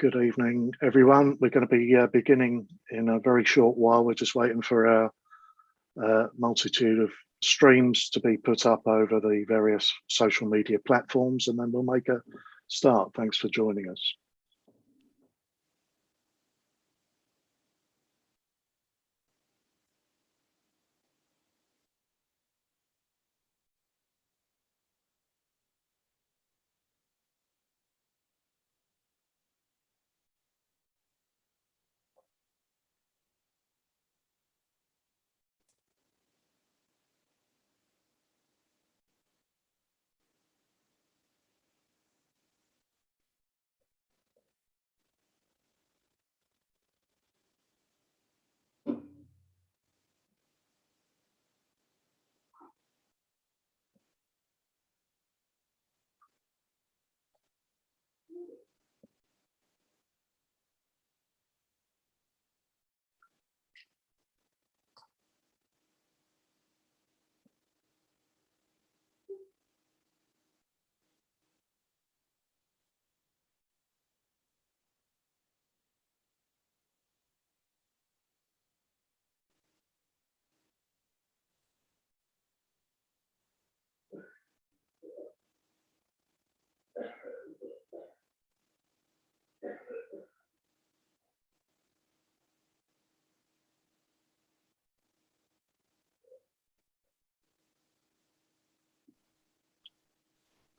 Good evening, everyone. We're going to be beginning in a very short while. We're just waiting for our multitude of streams to be put up over the various social media platforms, and then we'll make a start. Thanks for joining us.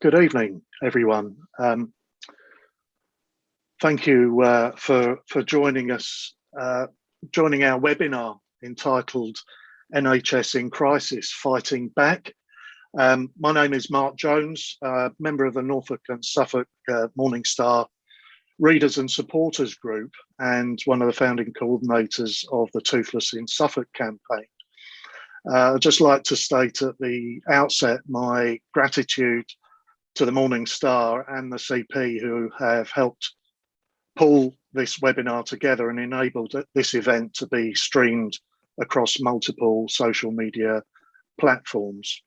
Good evening, everyone. Thank you for joining us, joining our webinar entitled NHS in Crisis, Fighting Back. My name is Mark Jones, member of the Norfolk and Suffolk Morning Star Readers and Supporters Group and one of the founding coordinators of the Toothless in Suffolk campaign. I'd just like to state at the outset my gratitude to the Morning Star and the CP who have helped pull this webinar together and enabled this event to be streamed across multiple social media platforms.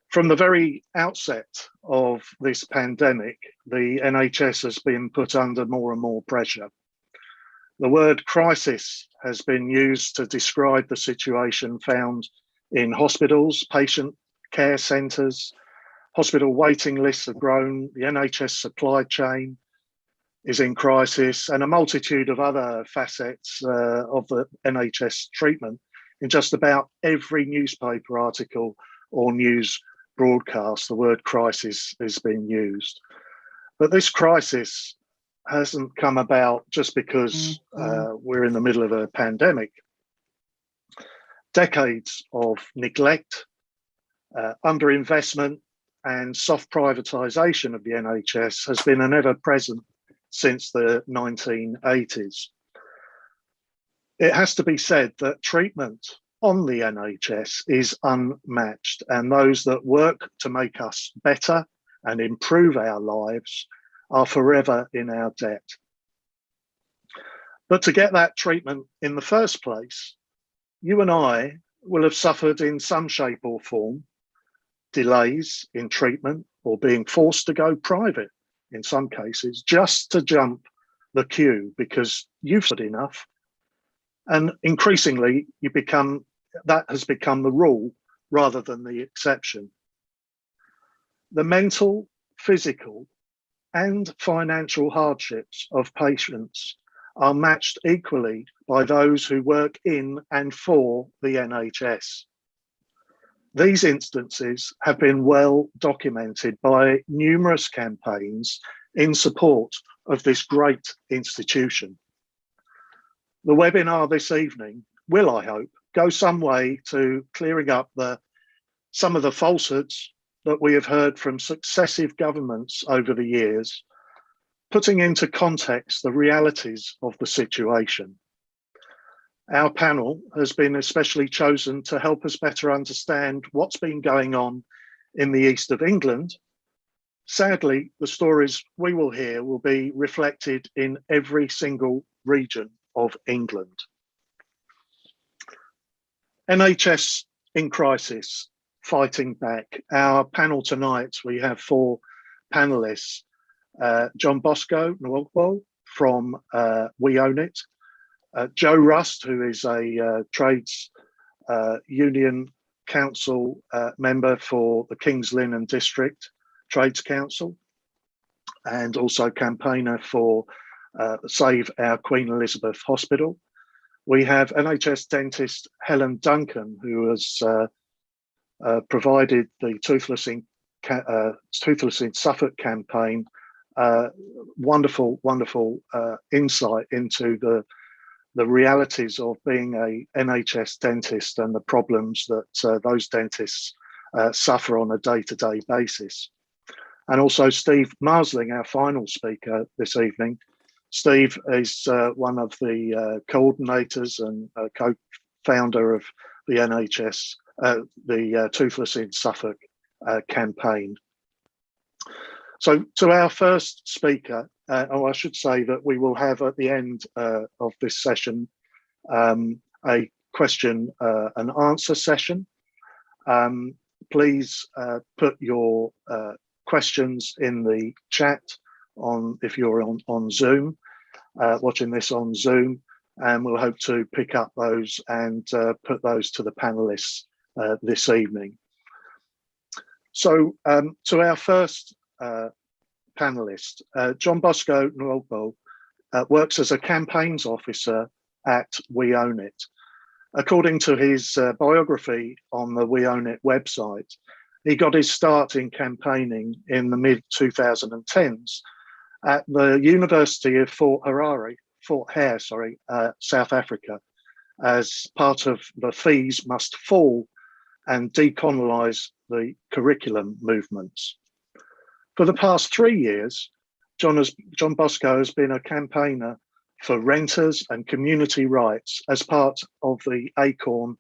From the very outset of this pandemic, the NHS has been put under more and more pressure. The word crisis has been used to describe the situation found in hospitals, patient care centres. Hospital waiting lists have grown, the NHS supply chain is in crisis, and a multitude of other facets of the NHS treatment in just about every newspaper article or news broadcast. The word crisis is being used. But this crisis hasn't come about just because we're in the middle of a pandemic. Decades of neglect, underinvestment, and soft privatisation of the NHS has been an ever-present since the 1980s. It has to be said that treatment on the NHS is unmatched, and those that work to make us better and improve our lives are forever in our debt. But to get that treatment in the first place, you and I will have suffered in some shape or form delays in treatment or being forced to go private in some cases just to jump the queue because you've said enough. And increasingly, that has become the rule rather than the exception. The mental, physical, and financial hardships of patients are matched equally by those who work in and for the NHS. These instances have been well documented by numerous campaigns in support of this great institution. The webinar this evening will, I hope, go some way to clearing up some of the falsehoods that we have heard from successive governments over the years, putting into context the realities of the situation. Our panel has been especially chosen to help us better understand what's been going on in the east of England. Sadly, the stories we will hear will be reflected in every single region of England. NHS in crisis, fighting back. Our panel tonight, we have 4 panelists John Bosco Nwogbo from We Own It, Joe Rust, who is a trades union council member for the King's Lynn and District Trades Council, and also campaigner for Save Our Queen Elizabeth Hospital. We have NHS dentist Helen Duncan, who has provided the Toothless in Suffolk campaign wonderful insight into the realities of being a NHS dentist and the problems that those dentists suffer on a day-to-day basis. And also Steve Marsling, our final speaker this evening. Steve is one of the coordinators and co-founder of the NHS, the Toothless in Suffolk campaign. So to our first speaker, I should say that we will have at the end of this session a question and answer session. Please put your questions in the chat if you're on Zoom, watching this on Zoom, and we'll hope to pick up those and put those to the panelists this evening. So to our first panelist, John Bosco Nwogbo works as a campaigns officer at We Own It. According to his biography on the We Own It website, he got his start in campaigning in the mid-2010s at the University of Fort Hare, South Africa, as part of the Fees Must Fall and Decolonise the Curriculum movements. For the past 3 years, John Bosco has been a campaigner for renters and community rights as part of the ACORN,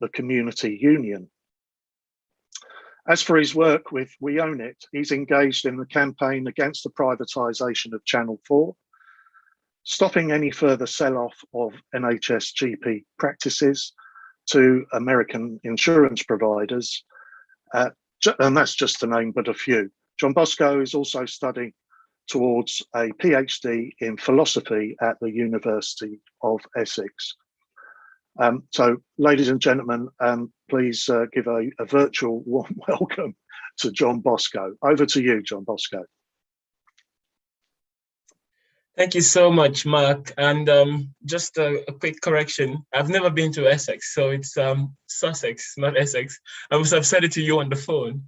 the community union. As for his work with We Own It, he's engaged in the campaign against the privatisation of Channel 4, stopping any further sell-off of NHS GP practices to American insurance providers, and that's just to name but a few. John Bosco is also studying towards a PhD in philosophy at the University of Essex. So, ladies and gentlemen, please give a virtual warm welcome to John Bosco. Over to you, John Bosco. Thank you so much, Mark. And just a quick correction. I've never been to Essex, so it's Sussex, not Essex. I must have said it to you on the phone.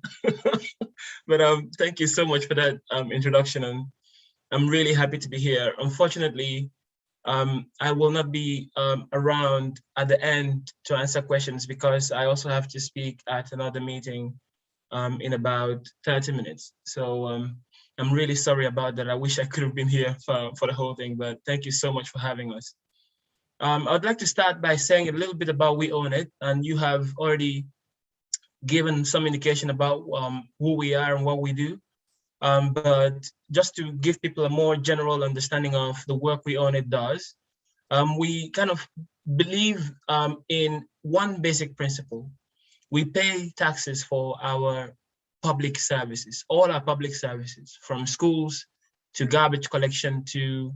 But thank you so much for that introduction. And I'm really happy to be here. Unfortunately, I will not be around at the end to answer questions because I also have to speak at another meeting in about 30 minutes. So I'm really sorry about that. I wish I could have been here for the whole thing, but thank you so much for having us. I'd like to start by saying a little bit about We Own It, and you have already given some indication about who we are and what we do. But just to give people a more general understanding of the work We Own It does, we kind of believe in one basic principle. We pay taxes for our public services, all our public services, from schools to garbage collection to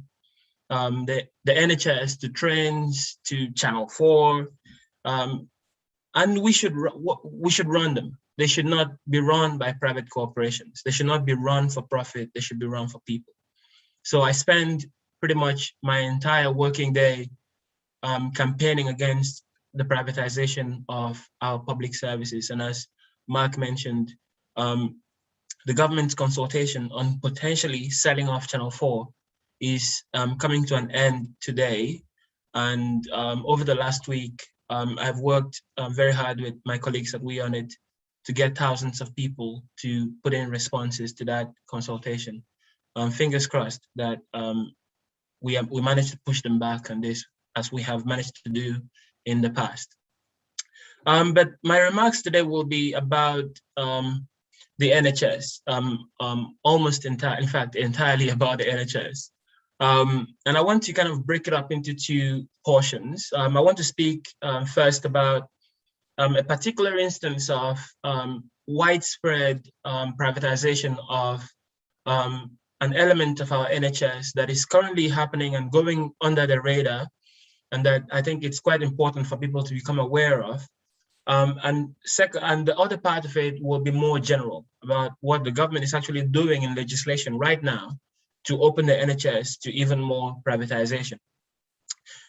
the NHS, to trains, to Channel 4, and we should run them. They should not be run by private corporations. They should not be run for profit. They should be run for people. So I spend pretty much my entire working day campaigning against the privatization of our public services. And as Mark mentioned, the government's consultation on potentially selling off Channel 4 is coming to an end today. And over the last week, I've worked very hard with my colleagues at We Own It to get thousands of people to put in responses to that consultation. Fingers crossed that we managed to push them back on this, as we have managed to do in the past. But my remarks today will be about the NHS, almost entirely about the NHS. And I want to kind of break it up into two portions. I want to speak first about a particular instance of widespread privatization of an element of our NHS that is currently happening and going under the radar, and that I think it's quite important for people to become aware of. And the other part of it will be more general about what the government is actually doing in legislation right now to open the NHS to even more privatization.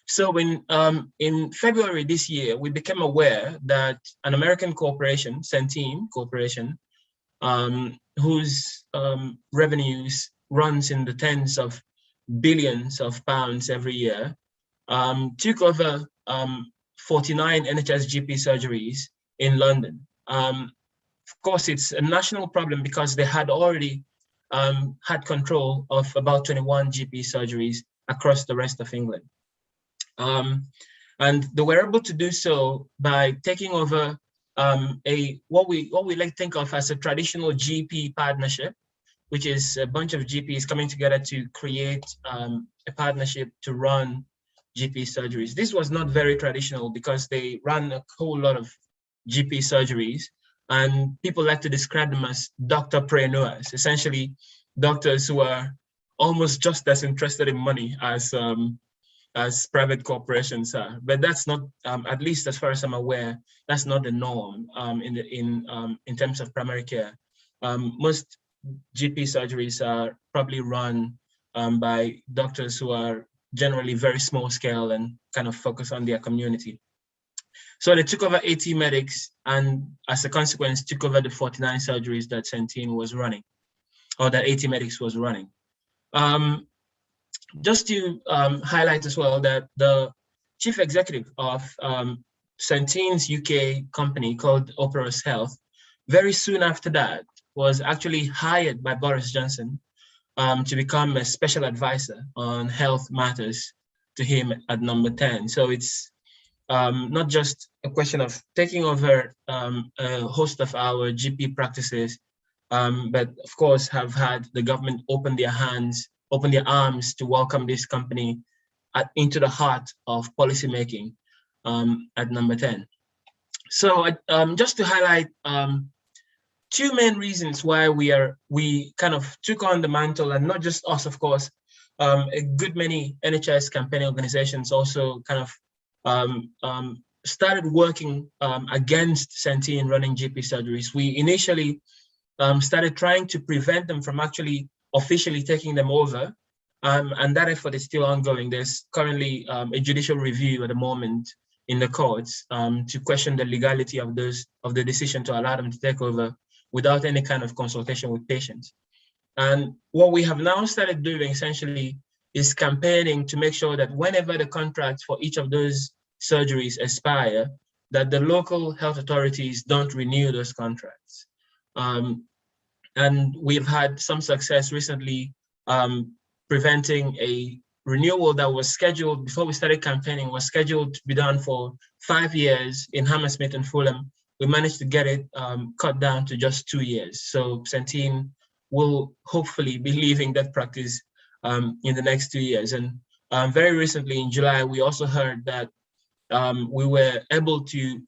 So in February this year, we became aware that an American corporation, Centene Corporation, whose revenues runs in the tens of billions of pounds every year, took over 49 NHS GP surgeries in London. Of course, it's a national problem because they had already had control of about 21 GP surgeries across the rest of England. And they were able to do so by taking over what we like think of as a traditional GP partnership, which is a bunch of GPs coming together to create a partnership to run GP surgeries. This was not very traditional because they ran a whole lot of GP surgeries, and people like to describe them as doctorpreneurs, essentially doctors who are almost just as interested in money as private corporations are. But that's not, at least as far as I'm aware, that's not the norm in terms of primary care. Most GP surgeries are probably run by doctors who are generally very small scale and kind of focus on their community. So they took over 80 medics, and as a consequence, took over the 49 surgeries that Centene was running, or that 80 medics was running. Just to highlight as well that the chief executive of Centene's UK company called Operos Health, very soon after that, was actually hired by Boris Johnson to become a special advisor on health matters to him at number 10. So it's not just a question of taking over a host of our GP practices, but of course have had the government open their arms to welcome this company into the heart of policymaking at number 10. So just to highlight two main reasons why we kind of took on the mantle, and not just us, of course, a good many NHS campaign organizations also kind of started working against Centene running GP surgeries. We initially started trying to prevent them from actually officially taking them over, and that effort is still ongoing. There's currently a judicial review at the moment in the courts to question the legality of the decision to allow them to take over without any kind of consultation with patients. And what we have now started doing essentially is campaigning to make sure that whenever the contracts for each of those surgeries expire, that the local health authorities don't renew those contracts. And we've had some success recently preventing a renewal that was scheduled before we started campaigning, was scheduled to be done for 5 years in Hammersmith and Fulham. We managed to get it cut down to just 2 years. So Centene will hopefully be leaving that practice in the next 2 years. And very recently in July, we also heard that we were able to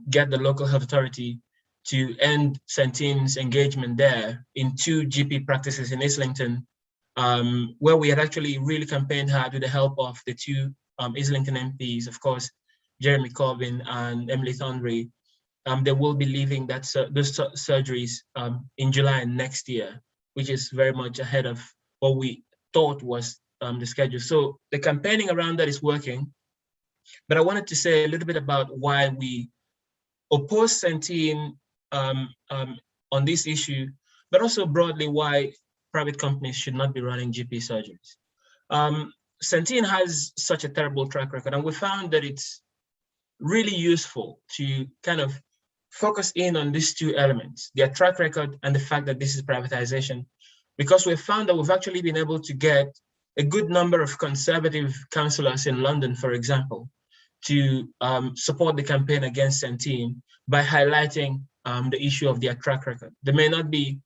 get the local health authority to end Centene's engagement there in 2 GP practices in Islington, where we had actually really campaigned hard with the help of the 2 Islington MPs, of course, Jeremy Corbyn and Emily Thornbury. They will be leaving those surgeries in July next year, which is very much ahead of what we thought was the schedule. So the campaigning around that is working. But I wanted to say a little bit about why we oppose Centene on this issue, but also broadly why private companies should not be running GP surgeries. Centene has such a terrible track record, and we found that it's really useful to kind of focus in on these 2 elements, their track record and the fact that this is privatization, because we've found that we've actually been able to get a good number of conservative councillors in London, for example, to support the campaign against Centene by highlighting the issue of their track record. They may not be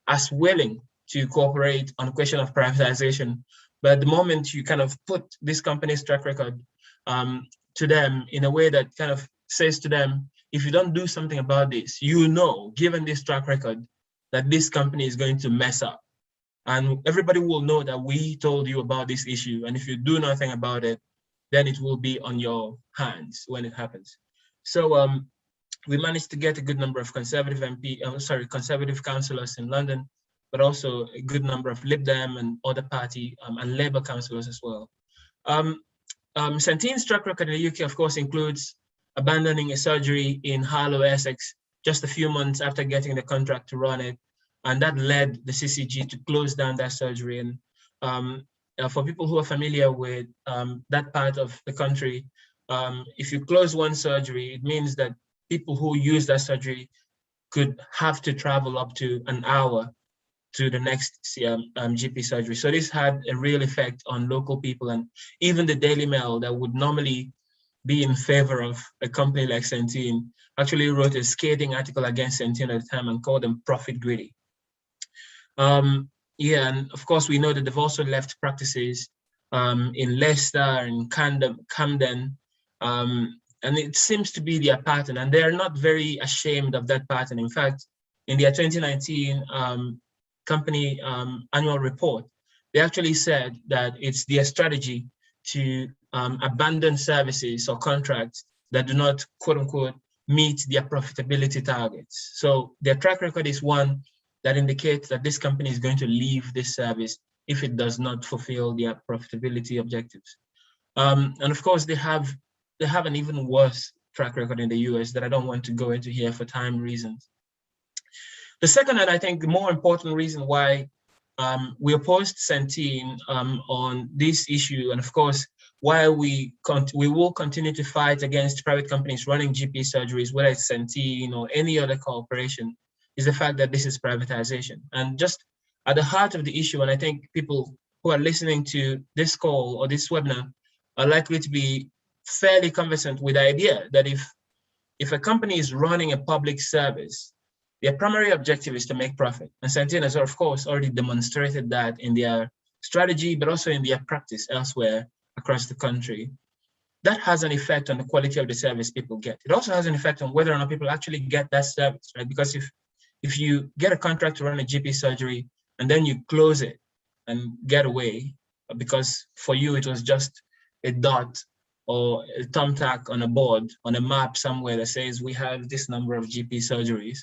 as willing to cooperate on the question of privatization, but the moment you kind of put this company's track record to them in a way that kind of says to them, if you don't do something about this, you know, given this track record, that this company is going to mess up. And everybody will know that we told you about this issue. And if you do nothing about it, then it will be on your hands when it happens. So we managed to get a good number of conservative conservative councillors in London, but also a good number of Lib Dem and other party and Labour councillors as well. Centene's track record in the UK, of course, includes abandoning a surgery in Harlow, Essex, just a few months after getting the contract to run it. And that led the CCG to close down that surgery. And for people who are familiar with that part of the country, if you close one surgery, it means that people who use that surgery could have to travel up to an hour to the next GP surgery. So this had a real effect on local people, and even the Daily Mail that would normally be in favor of a company like Centene actually wrote a scathing article against Centene at the time and called them profit greedy. Yeah, and of course we know that they've also left practices in Leicester and Camden, and it seems to be their pattern, and they're not very ashamed of that pattern. In fact, in their 2019 company annual report, they actually said that it's their strategy to abandon services or contracts that do not, quote unquote, meet their profitability targets. So their track record is one that indicates that this company is going to leave this service if it does not fulfill their profitability objectives. And of course, they have an even worse track record in the US that I don't want to go into here for time reasons. The second, and I think the more important reason why we opposed Centene on this issue, and of course, why we will continue to fight against private companies running GP surgeries, whether it's Centene or any other corporation, is the fact that this is privatization. And just at the heart of the issue, and I think people who are listening to this call or this webinar are likely to be fairly conversant with the idea that if a company is running a public service, their primary objective is to make profit. And Centene has, of course, already demonstrated that in their strategy, but also in their practice elsewhere across the country. That has an effect on the quality of the service people get. It also has an effect on whether or not people actually get that service, right? Because if you get a contract to run a GP surgery and then you close it and get away, because for you it was just a dot or a thumbtack on a board, on a map somewhere that says we have this number of GP surgeries,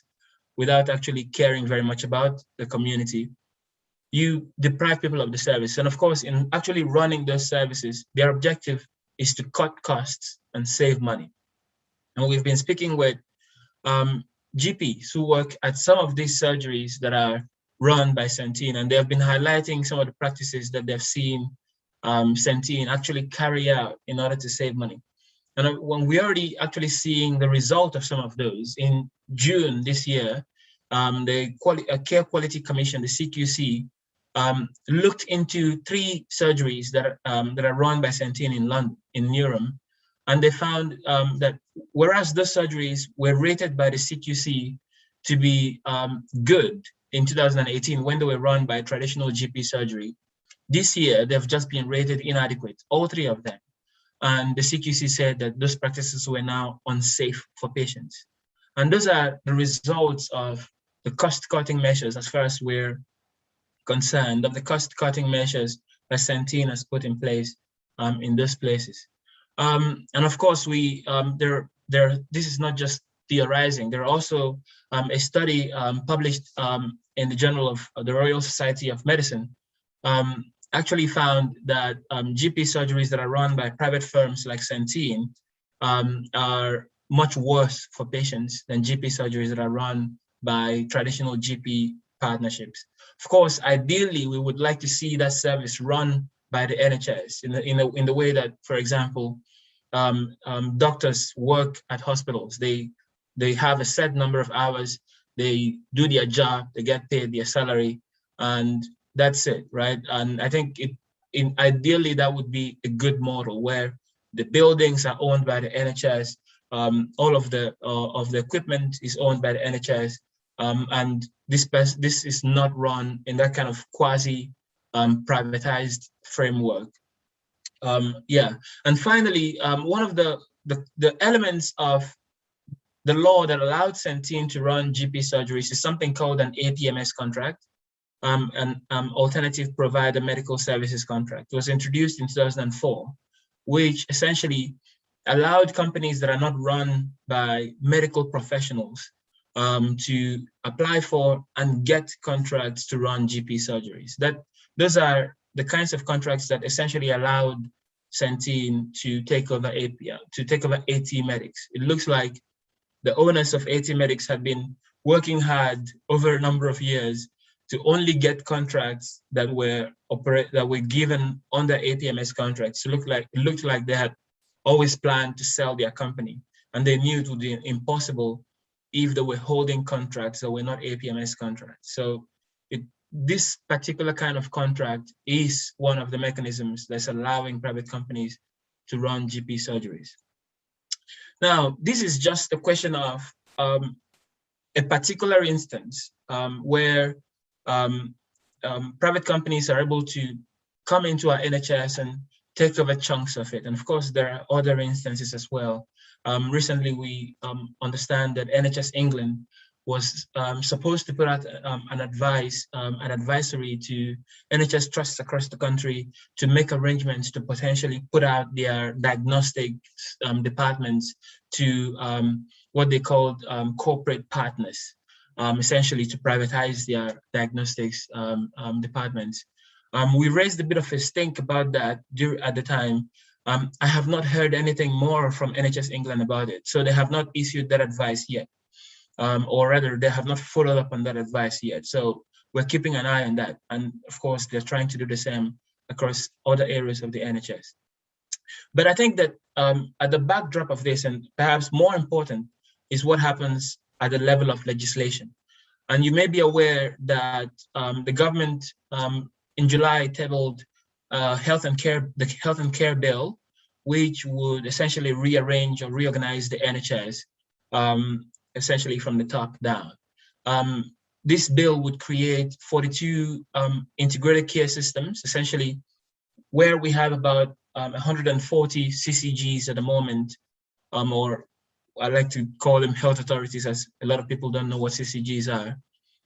without actually caring very much about the community, you deprive people of the service. And of course, in actually running those services, their objective is to cut costs and save money. And we've been speaking with GPs who work at some of these surgeries that are run by Centene, and they have been highlighting some of the practices that they've seen Centene actually carry out in order to save money. And when we're already actually seeing the result of some of those, in June this year, the Care Quality Commission, the CQC, looked into 3 surgeries that are run by Centene in London, in Newham, and they found that whereas those surgeries were rated by the CQC to be good in 2018 when they were run by traditional GP surgery, this year they've just been rated inadequate, all 3 of them. And the CQC said that those practices were now unsafe for patients. And those are the results of the cost-cutting measures, as far as we're concerned, of the cost-cutting measures that Centene has put in place in those places. And of course, this is not just theorizing. There are also a study published in the Journal of the Royal Society of Medicine actually found that GP surgeries that are run by private firms like Centene are much worse for patients than GP surgeries that are run by traditional GP partnerships. Of course, ideally, we would like to see that service run by the NHS in the way that, for example, doctors work at hospitals. They have a set number of hours, they do their job, they get paid their salary, and that's it, right? And I think ideally that would be a good model where the buildings are owned by the NHS, all of the equipment is owned by the NHS, and this is not run in that kind of quasi privatized framework. Yeah, and finally, one of the elements of the law that allowed Centene to run GP surgeries is something called an APMS contract. an alternative provider medical services contract. It was introduced in 2004, which essentially allowed companies that are not run by medical professionals to apply for and get contracts to run GP surgeries. Those are the kinds of contracts that essentially allowed Centene to take over API, to take over AT Medics. It looks like the owners of AT Medics had been working hard over a number of years to only get contracts that were given under ATMS contracts. It looked like they had always planned to sell their company, and they knew it would be impossible if they were holding contracts that were not APMS contracts. So this particular kind of contract is one of the mechanisms that's allowing private companies to run GP surgeries. Now, this is just a question of a particular instance where private companies are able to come into our NHS and take over chunks of it. And of course, there are other instances as well. Recently, we understand that NHS England was supposed to put out an advisory to NHS trusts across the country to make arrangements to potentially put out their diagnostic departments to what they called corporate partners, essentially to privatize their diagnostics departments. We raised a bit of a stink about that at the time. I have not heard anything more from NHS England about it. So they have not issued that advice yet. Or rather, they have not followed up on that advice yet. So we're keeping an eye on that. And of course, they're trying to do the same across other areas of the NHS. But I think that at the backdrop of this, and perhaps more important, is what happens at the level of legislation. And you may be aware that the government in July tabled the Health and Care Bill, which would essentially rearrange or reorganize the NHS, essentially from the top down. This bill would create 42 integrated care systems, essentially where we have about 140 CCGs at the moment, or I like to call them health authorities, as a lot of people don't know what CCGs are.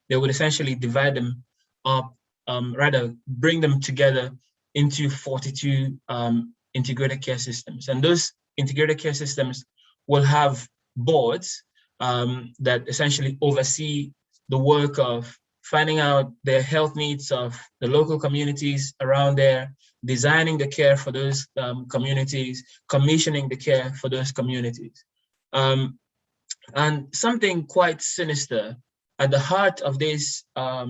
They would essentially divide them up, rather bring them together into 42 integrated care systems. And those integrated care systems will have boards that essentially oversee the work of finding out the health needs of the local communities around there, designing the care for those communities, commissioning the care for those communities. And something quite sinister at the heart of this, of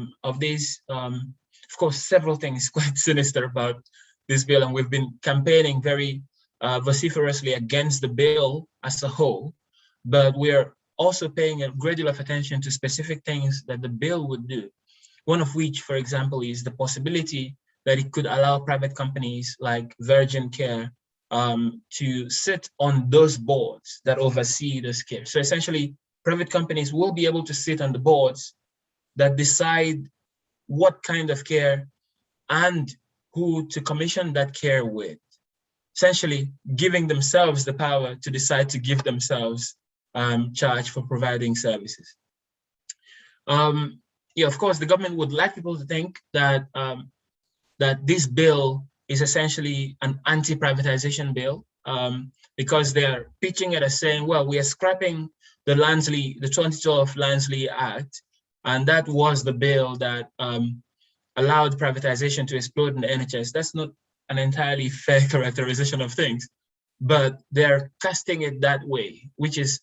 course, several things quite sinister about this bill, and we've been campaigning very vociferously against the bill as a whole, but we're also paying a great deal of attention to specific things that the bill would do. One of which, for example, is the possibility that it could allow private companies like Virgin Care to sit on those boards that oversee this care. So essentially, private companies will be able to sit on the boards that decide what kind of care and who to commission that care with, essentially giving themselves the power to decide to give themselves charge for providing services. Yeah, of course, the government would like people to think that that this bill is essentially an anti-privatization bill, because they are pitching it as saying, well, we are scrapping the 2012 Lansley Act, and that was the bill that allowed privatization to explode in the NHS. That's not an entirely fair characterization of things, but they're casting it that way, which has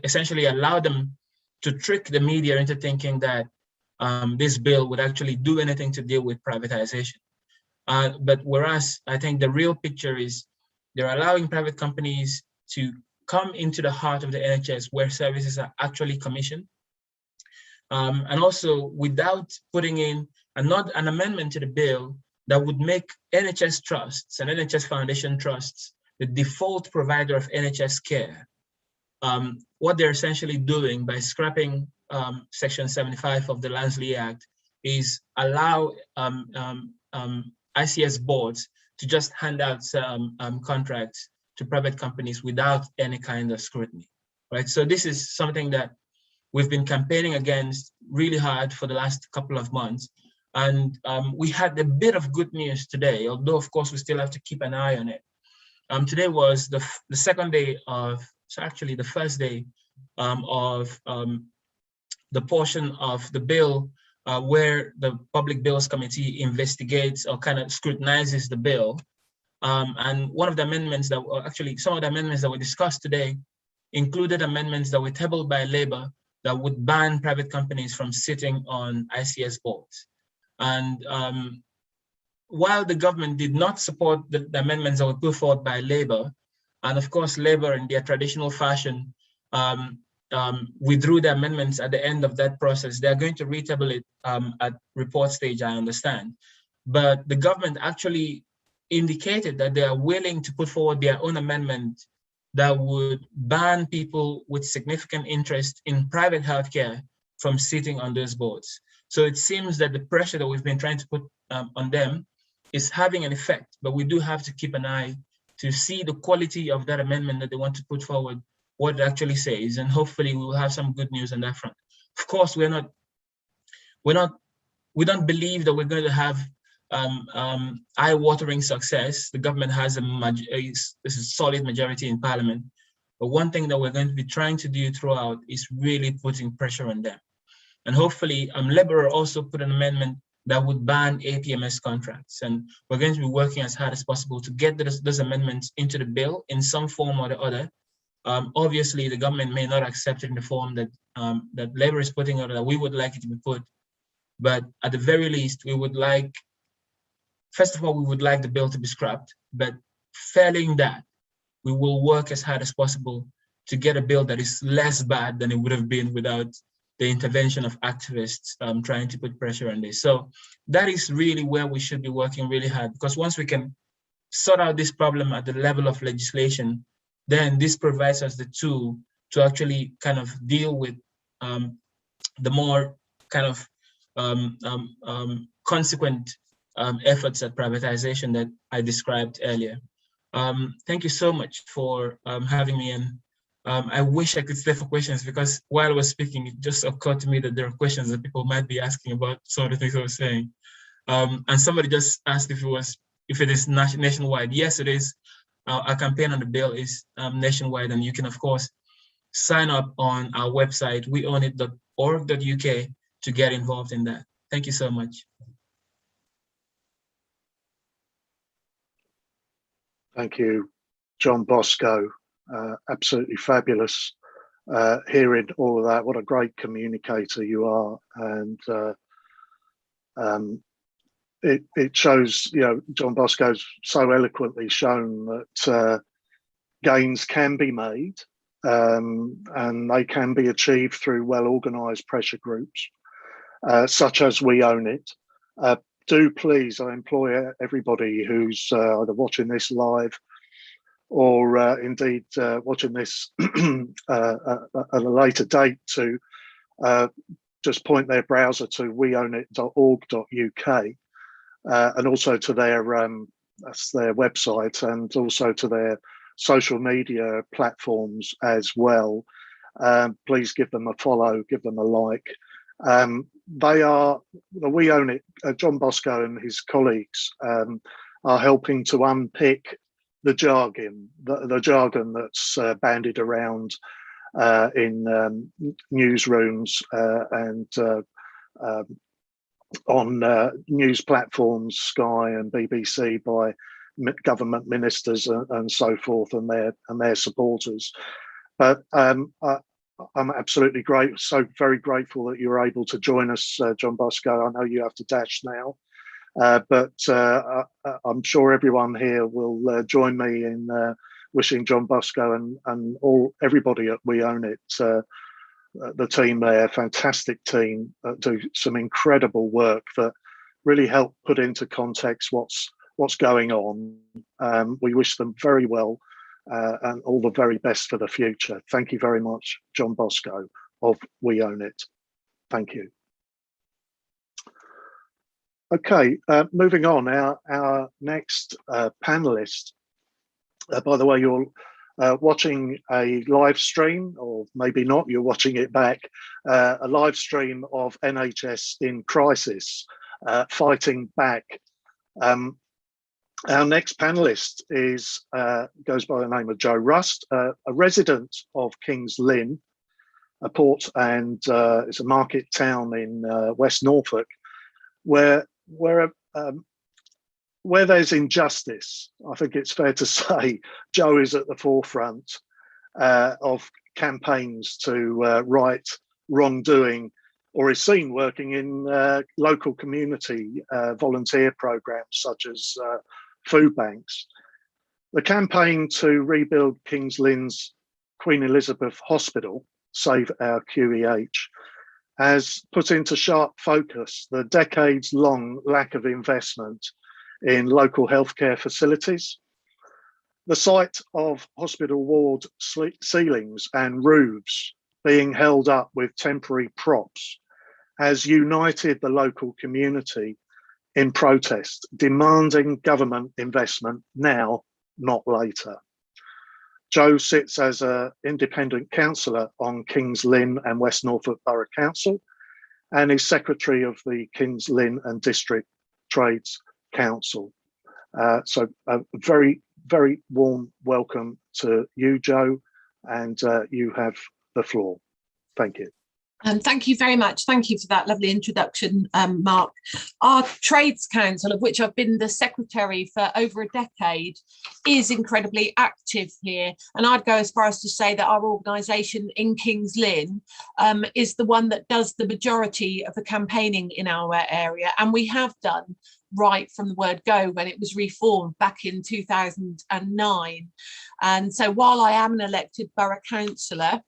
essentially allowed them to trick the media into thinking that this bill would actually do anything to deal with privatization. But whereas I think the real picture is they're allowing private companies to come into the heart of the NHS where services are actually commissioned. And also without putting in an amendment to the bill that would make NHS trusts and NHS Foundation trusts the default provider of NHS care. What they're essentially doing by scrapping Section 75 of the Lansley Act is allow ICS boards to just hand out contracts to private companies without any kind of scrutiny, right? So this is something that we've been campaigning against really hard for the last couple of months. And we had a bit of good news today, although of course we still have to keep an eye on it. Today was the second day of, so actually the first day of the portion of the bill where the Public Bills Committee investigates or kind of scrutinizes the bill. And one of the amendments that were actually, some of the amendments that were discussed today included amendments that were tabled by Labour that would ban private companies from sitting on ICS boards. And while the government did not support the amendments that were put forward by Labour, and of course Labour in their traditional fashion withdrew the amendments at the end of that process, they're going to retable it at report stage, I understand. But the government actually indicated that they are willing to put forward their own amendment that would ban people with significant interest in private healthcare from sitting on those boards. So it seems that the pressure that we've been trying to put on them is having an effect, but we do have to keep an eye to see the quality of that amendment that they want to put forward, what it actually says, and hopefully we will have some good news on that front. Of course, we don't believe that we're going to have eye-watering success. The government has a solid majority in Parliament, but one thing that we're going to be trying to do throughout is really putting pressure on them. And hopefully, Labour also put an amendment that would ban APMS contracts, and we're going to be working as hard as possible to get those amendments into the bill in some form or the other. Obviously, the government may not accept it in the form that that Labour is putting out, that we would like it to be put, but at the very least, we would like, first of all, we would like the bill to be scrapped, but failing that, we will work as hard as possible to get a bill that is less bad than it would have been without the intervention of activists trying to put pressure on this. So that is really where we should be working really hard, because once we can sort out this problem at the level of legislation, then this provides us the tool to actually kind of deal with the more kind of consequent efforts at privatization that I described earlier. Thank you so much for having me in. I wish I could stay for questions, because while I was speaking, it just occurred to me that there are questions that people might be asking about some of the things I was saying. And somebody just asked if it is nationwide. Yes, it is. Our campaign on the bill is nationwide, and you can, of course, sign up on our website, weownit.org.uk, to get involved in that. Thank you so much. Thank you, John Bosco. Absolutely fabulous hearing all of that. What a great communicator you are. And it shows, you know, John Bosco's so eloquently shown that gains can be made and they can be achieved through well-organised pressure groups, such as We Own It. Do please, I implore everybody who's either watching this live or indeed watching this at a later date, to just point their browser to weownit.org.uk and also to their that's their website, and also to their social media platforms as well. Please give them a follow, give them a like. They are, We Own It, John Bosco and his colleagues are helping to unpick the jargon that's bandied around in newsrooms and on news platforms, Sky and BBC, by government ministers and so forth, and their supporters. But I'm absolutely very grateful that you were able to join us, John Bosco. I know you have to dash now. But I'm sure everyone here will join me in wishing John Bosco and everybody at We Own It, the team there, fantastic team, do some incredible work that really help put into context what's going on. We wish them very well and all the very best for the future. Thank you very much, John Bosco of We Own It. Thank you. Okay, moving on, our next panelist. By the way, you're watching a live stream, or maybe not, you're watching it back, a live stream of NHS in Crisis. fighting back. Our next panelist goes by the name of Joe Rust, a resident of Kings Lynn, a port and it's a market town in West Norfolk, where there's injustice. I think it's fair to say Joe is at the forefront of campaigns to right wrongdoing, or is seen working in local community volunteer programs such as food banks. The campaign to rebuild Kings Lynn's Queen Elizabeth Hospital, Save Our QEH, has put into sharp focus the decades-long lack of investment in local healthcare facilities. The sight of hospital ward ceilings and roofs being held up with temporary props has united the local community in protest, demanding government investment now, not later. Joe sits as an independent councillor on Kings Lynn and West Norfolk Borough Council, and is secretary of the Kings Lynn and District Trades Council. So a very, very warm welcome to you, Joe, and you have the floor. Thank you. Thank you very much. Thank you for that lovely introduction, Mark. Our Trades Council, of which I've been the secretary for over a decade, is incredibly active here. And I'd go as far as to say that our organisation in Kings Lynn is the one that does the majority of the campaigning in our area. And we have done right from the word go when it was reformed back in 2009. And so while I am an elected borough councillor,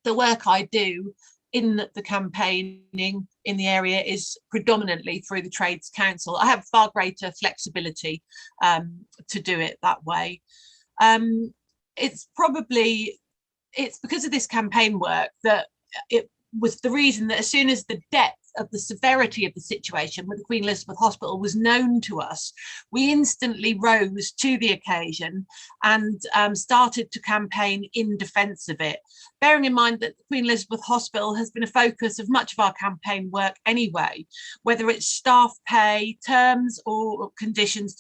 the work I do in the campaigning in the area is predominantly through the Trades Council. I have far greater flexibility to do it that way. It's because of this campaign work that it was the reason that as soon as the depth of the severity of the situation with the Queen Elizabeth Hospital was known to us, we instantly rose to the occasion and started to campaign in defence of it. Bearing in mind that the Queen Elizabeth Hospital has been a focus of much of our campaign work anyway, whether it's staff pay, terms and conditions,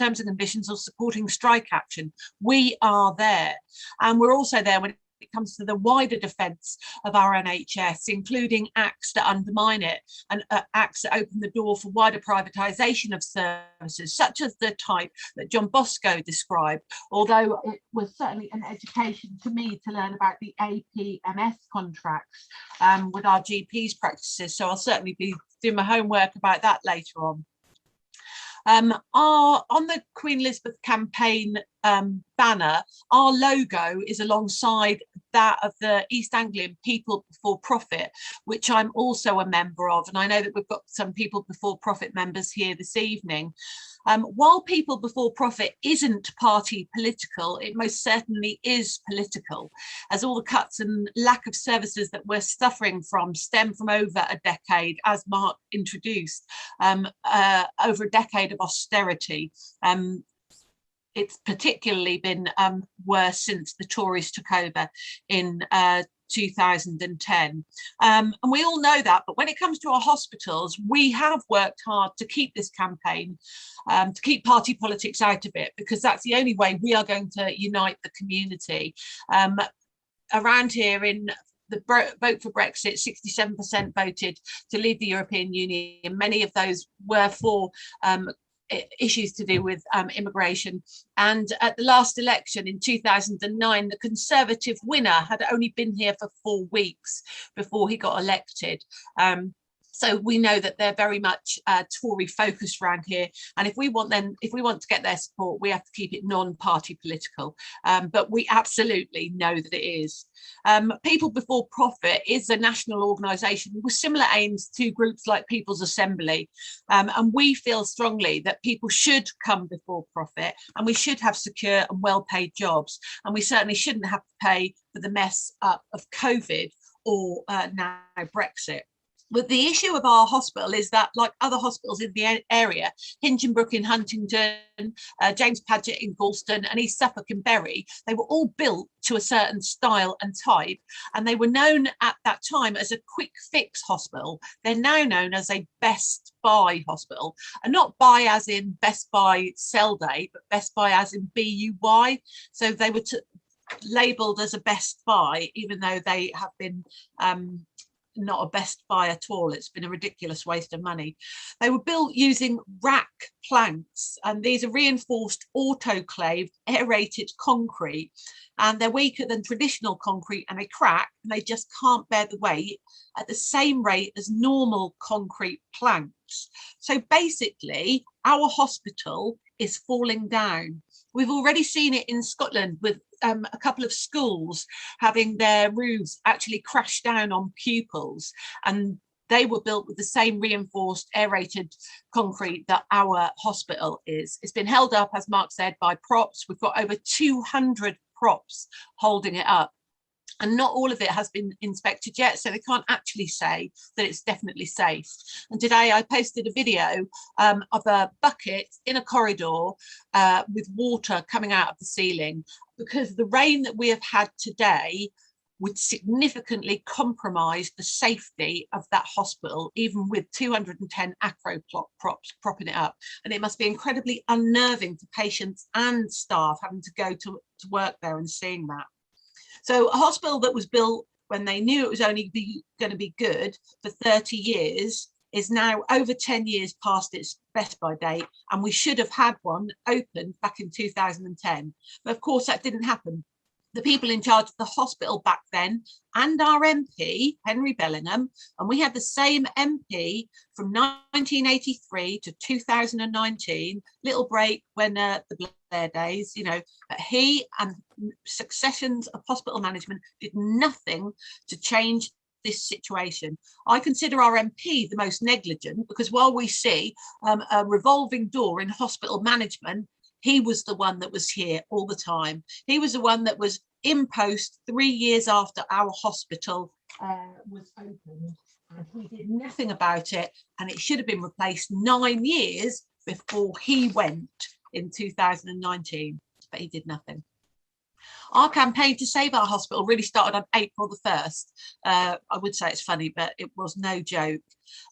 or supporting strike action, we are there. And we're also there when it comes to the wider defence of our NHS, including acts that undermine it and acts that open the door for wider privatisation of services, such as the type that John Bosco described, although it was certainly an education to me to learn about the APMS contracts with our GPs practices. So I'll certainly be doing my homework about that later on. On the Queen Elizabeth campaign banner, our logo is alongside that of the East Anglian People Before Profit, which I'm also a member of. And I know that we've got some People Before Profit members here this evening. While People Before Profit isn't party political, it most certainly is political, as all the cuts and lack of services that we're suffering from stem from over a decade, as Mark introduced, over a decade of austerity. It's particularly been worse since the Tories took over in 2010. And we all know that, but when it comes to our hospitals, we have worked hard to keep this campaign, to keep party politics out of it, because that's the only way we are going to unite the community. Around here in the vote for Brexit, 67% voted to leave the European Union. Many of those were for issues to do with immigration. And at the last election in 2009, the Conservative winner had only been here for 4 weeks before he got elected. So we know that they're very much Tory focused around here. And if we want to get their support, we have to keep it non-party political. But we absolutely know that it is. People Before Profit is a national organisation with similar aims to groups like People's Assembly. And we feel strongly that people should come before profit, and we should have secure and well-paid jobs. And we certainly shouldn't have to pay for the mess up of COVID or now Brexit. But the issue of our hospital is that, like other hospitals in the area, Hinchinbrook in Huntingdon, James Paget in Galston, and East Suffolk in Bury, they were all built to a certain style and type, and they were known at that time as a quick fix hospital. They're now known as a Best Buy hospital, and not buy as in Best Buy sell day, but Best Buy as in BUY. So they were labelled as a Best Buy, even though they have been not a Best Buy at all. It's been a ridiculous waste of money. They were built using rack planks, and these are reinforced autoclaved aerated concrete, and they're weaker than traditional concrete, and they crack, and they just can't bear the weight at the same rate as normal concrete planks. So basically our hospital is falling down. We've already seen it in Scotland with a couple of schools having their roofs actually crash down on pupils, and they were built with the same reinforced aerated concrete that our hospital is. It's been held up, as Mark said, by props. We've got over 200 props holding it up, and not all of it has been inspected yet, so they can't actually say that it's definitely safe. And today I posted a video of a bucket in a corridor with water coming out of the ceiling, because the rain that we have had today would significantly compromise the safety of that hospital, even with 210 acro props propping it up. And it must be incredibly unnerving for patients and staff having to go to work there and seeing that. So a hospital that was built when they knew it was only going to be good for 30 years is now over 10 years past its Best Buy date, and we should have had one opened back in 2010. But of course that didn't happen. The people in charge of the hospital back then, and our MP, Henry Bellingham, and we had the same MP from 1983 to 2019, little break when the Blair days, you know, but he and successions of hospital management did nothing to change this situation. I consider our MP the most negligent, because while we see a revolving door in hospital management, he was the one that was here all the time. He was the one that was in post 3 years after our hospital was opened, and he did nothing about it, and it should have been replaced 9 years before he went in 2019, but he did nothing. Our campaign to save our hospital really started on April the 1st. I would say it's funny, but it was no joke.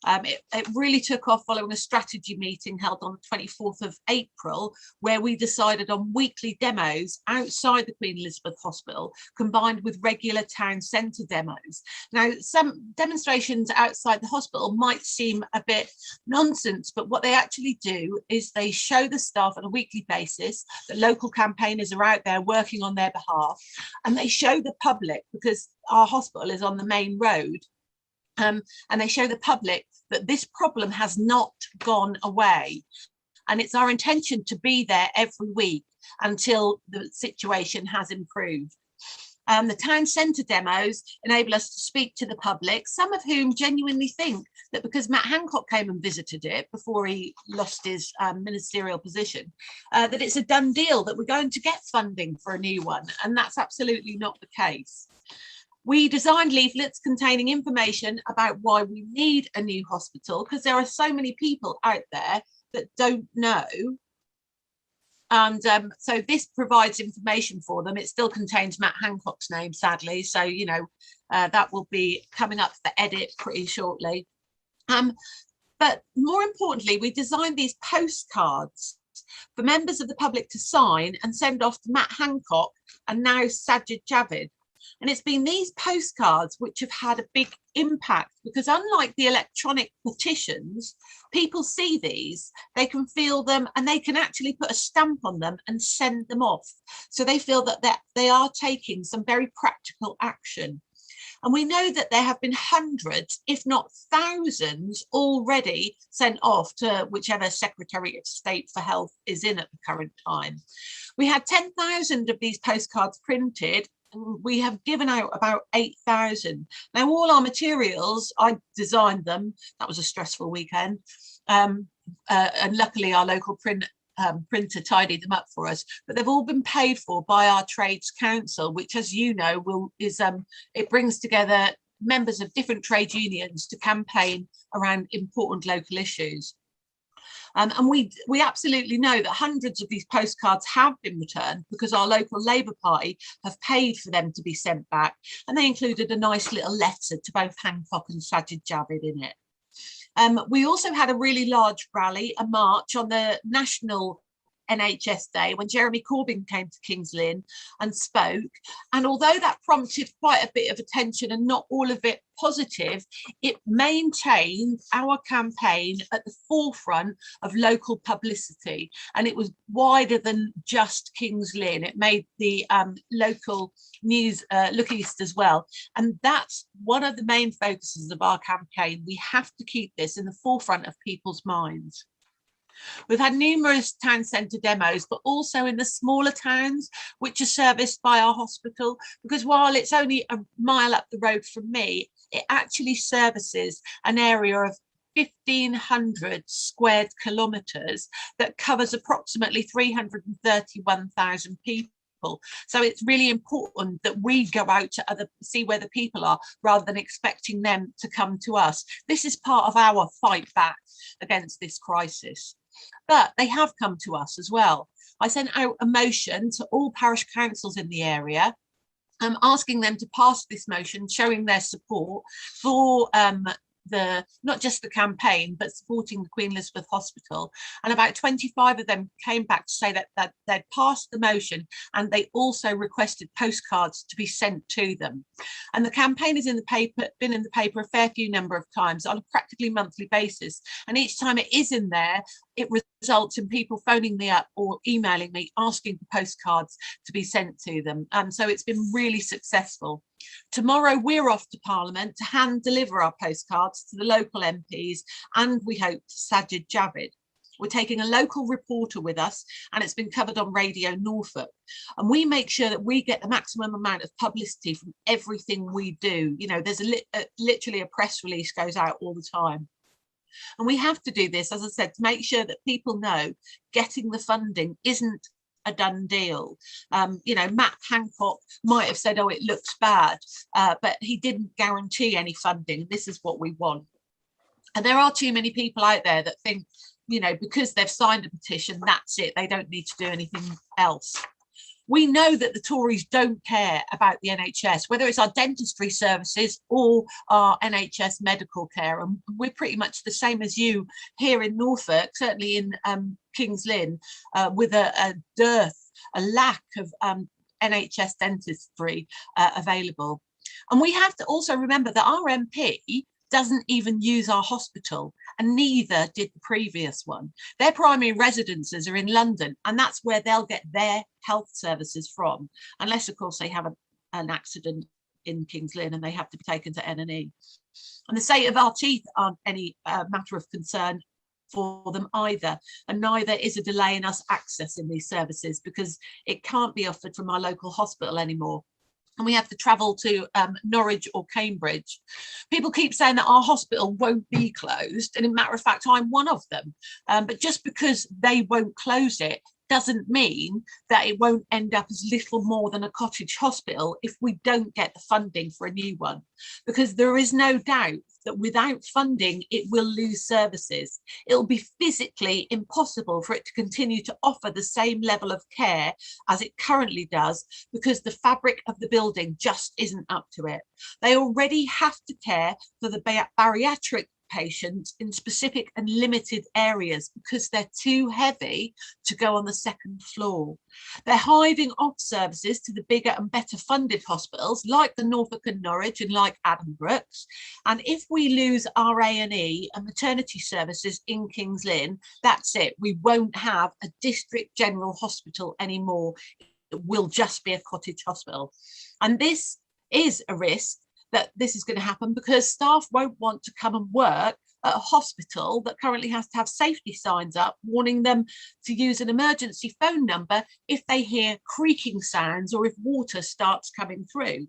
It really took off following a strategy meeting held on the 24th of April, where we decided on weekly demos outside the Queen Elizabeth Hospital, combined with regular town centre demos. Now, some demonstrations outside the hospital might seem a bit nonsense, but what they actually do is they show the staff on a weekly basis that local campaigners are out there working on their behalf, and they show the public, because our hospital is on the main road, and they show the public that this problem has not gone away. And it's our intention to be there every week until the situation has improved. The town centre demos enable us to speak to the public, some of whom genuinely think that because Matt Hancock came and visited it before he lost his ministerial position, that it's a done deal, that we're going to get funding for a new one. And that's absolutely not the case. We designed leaflets containing information about why we need a new hospital, because there are so many people out there that don't know. And so this provides information for them. It still contains Matt Hancock's name, sadly. So, you know, that will be coming up for edit pretty shortly. But more importantly, we designed these postcards for members of the public to sign and send off to Matt Hancock and now Sajid Javid. And it's been these postcards which have had a big impact, because unlike the electronic petitions, people see these, they can feel them, and they can actually put a stamp on them and send them off. So they feel that they are taking some very practical action. And we know that there have been hundreds, if not thousands, already sent off to whichever Secretary of State for Health is in at the current time. We had 10,000 of these postcards printed. We have given out about 8,000. Now, all our materials, I designed them. That was a stressful weekend. And luckily our local printer tidied them up for us, but they've all been paid for by our Trades Council, which, as you know, it brings together members of different trade unions to campaign around important local issues. And we absolutely know that hundreds of these postcards have been returned because our local Labour Party have paid for them to be sent back. And they included a nice little letter to both Hancock and Sajid Javid in it. We also had a really large rally, a march on the National NHS Day when Jeremy Corbyn came to King's Lynn and spoke. And although that prompted quite a bit of attention and not all of it positive, it maintained our campaign at the forefront of local publicity. And it was wider than just King's Lynn. It made the local news look east as well. And that's one of the main focuses of our campaign. We have to keep this in the forefront of people's minds. We've had numerous town centre demos, but also in the smaller towns, which are serviced by our hospital, because while it's only a mile up the road from me, it actually services an area of 1,500 squared kilometres that covers approximately 331,000 people. So it's really important that we go out to see where the people are rather than expecting them to come to us. This is part of our fight back against this crisis. But they have come to us as well. I sent out a motion to all parish councils in the area, asking them to pass this motion, showing their support for not just the campaign, but supporting the Queen Elizabeth Hospital. And about 25 of them came back to say that they'd passed the motion, and they also requested postcards to be sent to them. And the campaign is been in the paper a fair few number of times on a practically monthly basis. And each time it is in there, it results in people phoning me up or emailing me asking for postcards to be sent to them. So it's been really successful. Tomorrow we're off to Parliament to hand deliver our postcards to the local MPs, and we hope to Sajid Javid. We're taking a local reporter with us, and it's been covered on Radio Norfolk. And we make sure that we get the maximum amount of publicity from everything we do. You know, there's literally a press release goes out all the time. And we have to do this, as I said, to make sure that people know getting the funding isn't a done deal. You know, Matt Hancock might have said, oh, it looks bad, but he didn't guarantee any funding. This is what we want. And there are too many people out there that think, you know, because they've signed a petition, that's it. They don't need to do anything else. We know that the Tories don't care about the NHS, whether it's our dentistry services or our NHS medical care. And we're pretty much the same as you here in Norfolk, certainly in King's Lynn, with a lack of NHS dentistry available. And we have to also remember that our MP doesn't even use our hospital, and neither did the previous one. Their primary residences are in London, and that's where they'll get their health services from, unless of course they have an accident in King's Lynn and they have to be taken to N&E. And the state of our teeth aren't any matter of concern for them either, and neither is a delay in us accessing these services, because it can't be offered from our local hospital anymore. And we have to travel to Norwich or Cambridge. People keep saying that our hospital won't be closed, and in matter of fact, I'm one of them. But just because they won't close it doesn't mean that it won't end up as little more than a cottage hospital if we don't get the funding for a new one. Because there is no doubt that without funding, it will lose services. It'll be physically impossible for it to continue to offer the same level of care as it currently does, because the fabric of the building just isn't up to it. They already have to care for the bariatric patients in specific and limited areas because they're too heavy to go on the second floor. They're hiving off services to the bigger and better funded hospitals like the Norfolk and Norwich and like Addenbrooke's. And if we lose our A&E and maternity services in King's Lynn, that's it. We won't have a district general hospital anymore. It will just be a cottage hospital. And this is a risk that this is going to happen because staff won't want to come and work at a hospital that currently has to have safety signs up warning them to use an emergency phone number if they hear creaking sounds or if water starts coming through.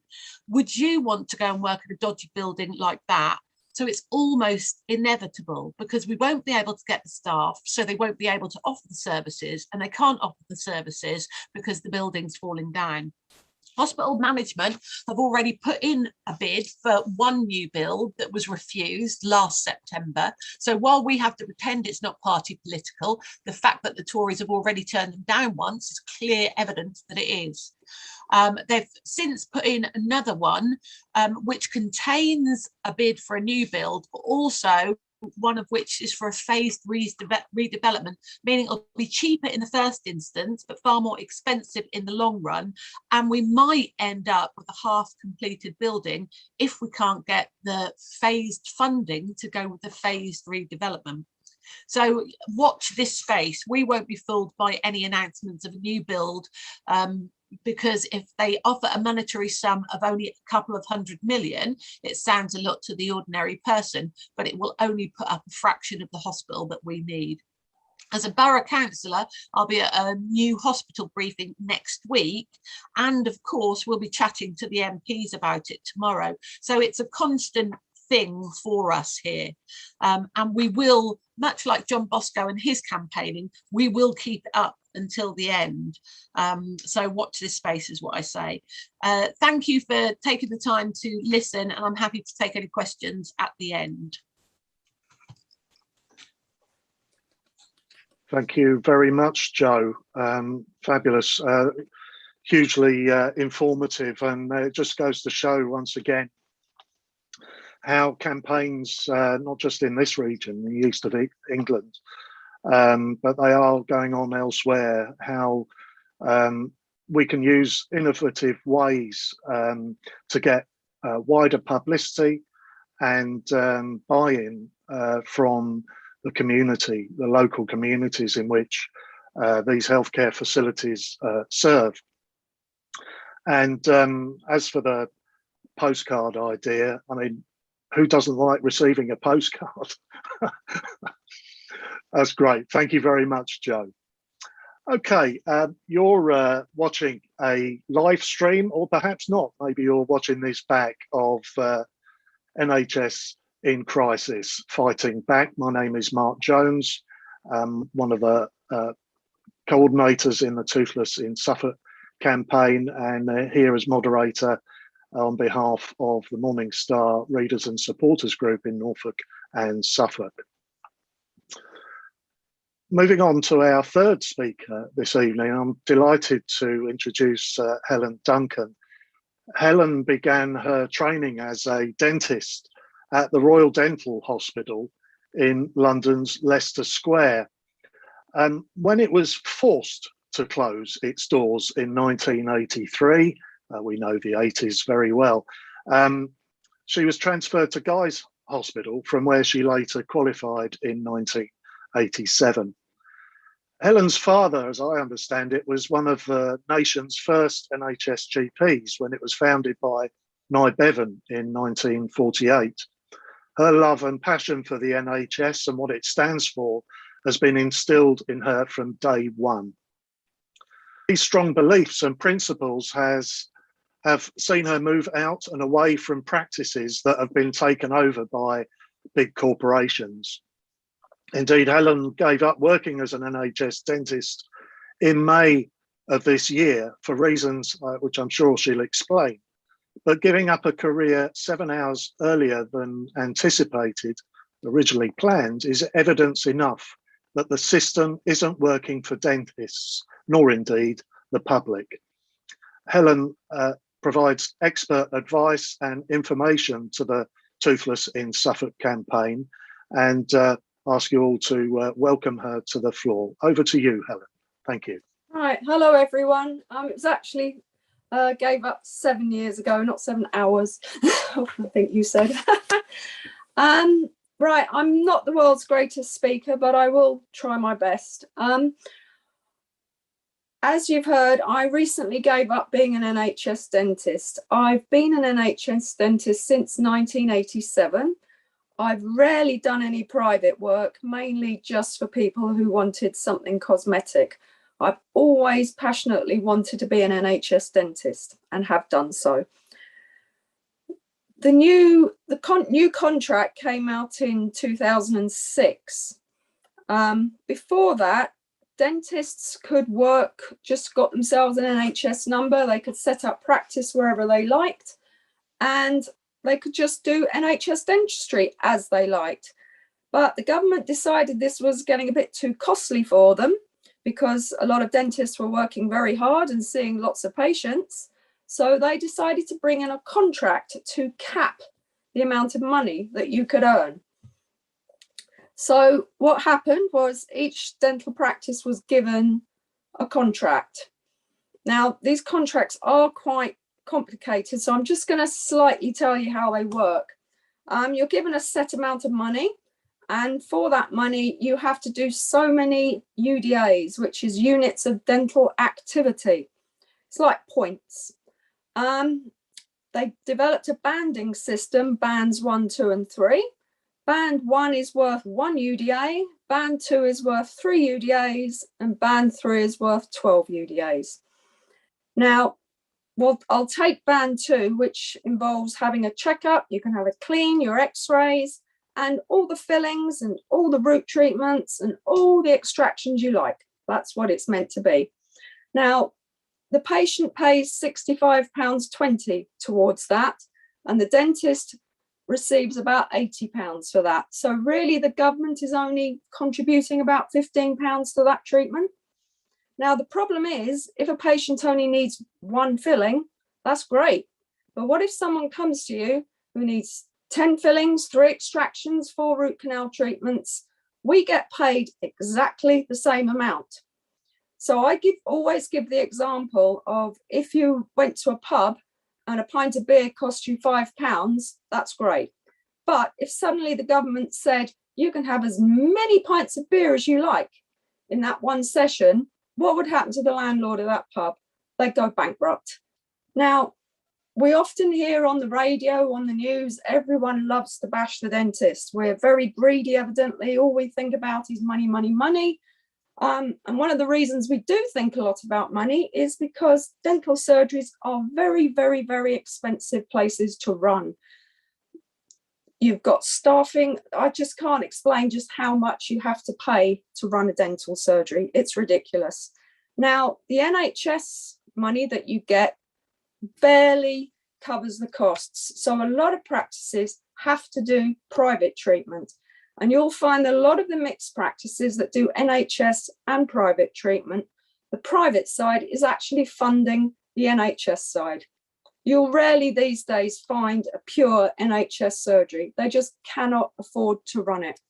Would you want to go and work in a dodgy building like that? So it's almost inevitable, because we won't be able to get the staff, so they won't be able to offer the services, and they can't offer the services because the building's falling down. Hospital management have already put in a bid for one new build that was refused last September. So while we have to pretend it's not party political, the fact that the Tories have already turned them down once is clear evidence that it is. They've since put in another one, which contains a bid for a new build, but also one of which is for a phased redevelopment, meaning it'll be cheaper in the first instance, but far more expensive in the long run. And we might end up with a half completed building if we can't get the phased funding to go with the phased redevelopment. So watch this space. We won't be fooled by any announcements of a new build, because if they offer a monetary sum of only a couple of £100 million, it sounds a lot to the ordinary person, but it will only put up a fraction of the hospital that we need. As a borough councillor, I'll be at a new hospital briefing next week. And of course, we'll be chatting to the MPs about it tomorrow. So it's a constant thing for us here. And we will, much like John Bosco and his campaigning, we will keep it up until the end. So watch this space is what I say. Thank you for taking the time to listen, and I'm happy to take any questions at the end. Thank you very much, Jo. Fabulous, hugely informative, and it just goes to show once again how campaigns, not just in this region, the east of England, but they are going on elsewhere, how we can use innovative ways to get wider publicity and buy-in from the community, the local communities in which these healthcare facilities serve. And as for the postcard idea, I mean, who doesn't like receiving a postcard? That's great. Thank you very much, Jo. Okay, you're watching a live stream, or perhaps not. Maybe you're watching this back of NHS in Crisis, Fighting Back. My name is Mark Jones, one of the coordinators in the Toothless in Suffolk campaign, and here as moderator on behalf of the Morning Star Readers and Supporters Group in Norfolk and Suffolk. Moving on to our third speaker this evening, I'm delighted to introduce Helen Duncan. Helen began her training as a dentist at the Royal Dental Hospital in London's Leicester Square. When it was forced to close its doors in 1983, we know the 80s very well, she was transferred to Guy's Hospital, from where she later qualified in 1987. Helen's father, as I understand it, was one of the nation's first NHS GPs when it was founded by Nye Bevan in 1948. Her love and passion for the NHS and what it stands for has been instilled in her from day one. These strong beliefs and principles have seen her move out and away from practices that have been taken over by big corporations. Indeed, Helen gave up working as an NHS dentist in May of this year for reasons which I'm sure she'll explain. But giving up a career 7 hours earlier than anticipated, originally planned, is evidence enough that the system isn't working for dentists, nor indeed the public. Helen provides expert advice and information to the Toothless in Suffolk campaign, and ask you all to welcome her to the floor. Over to you, Helen. Thank you. Right, hello everyone. It was actually gave up 7 years ago, not 7 hours, I think you said. Right, I'm not the world's greatest speaker, but I will try my best. As you've heard, I recently gave up being an NHS dentist. I've been an NHS dentist since 1987. I've rarely done any private work, mainly just for people who wanted something cosmetic. I've always passionately wanted to be an NHS dentist and have done so. The new contract came out in 2006. Before that, dentists could work, just got themselves an NHS number, they could set up practice wherever they liked, and they could just do NHS dentistry as they liked. But the government decided this was getting a bit too costly for them, because a lot of dentists were working very hard and seeing lots of patients. So they decided to bring in a contract to cap the amount of money that you could earn. So what happened was each dental practice was given a contract. Now, these contracts are quite complicated, so I'm just going to slightly tell you how they work. You're given a set amount of money, and for that money, you have to do so many UDAs, which is units of dental activity. It's like points. They developed a banding system, bands 1, 2, and 3. Band 1 is worth 1 UDA, band 2 is worth 3 UDAs, and band 3 is worth 12 UDAs. Now, well, I'll take band 2, which involves having a checkup. You can have a clean, your x-rays, and all the fillings and all the root treatments and all the extractions you like. That's what it's meant to be. Now, the patient pays £65.20 towards that, and the dentist receives about £80 for that. So really the government is only contributing about £15 to that treatment. Now, the problem is, if a patient only needs 1 filling, that's great. But what if someone comes to you who needs 10 fillings, 3 extractions, 4 root canal treatments? We get paid exactly the same amount. So I always give the example of, if you went to a pub and a pint of beer cost you £5, that's great. But if suddenly the government said you can have as many pints of beer as you like in that one session, what would happen to the landlord of that pub? They'd go bankrupt. Now, we often hear on the radio, on the news, everyone loves to bash the dentist. We're very greedy, evidently. All we think about is money, money, money. And one of the reasons we do think a lot about money is because dental surgeries are very, very, very expensive places to run. You've got staffing. I just can't explain just how much you have to pay to run a dental surgery. It's ridiculous. Now, the NHS money that you get barely covers the costs. So a lot of practices have to do private treatment. And you'll find that a lot of the mixed practices that do NHS and private treatment, the private side is actually funding the NHS side. You'll rarely these days find a pure NHS surgery. They just cannot afford to run it.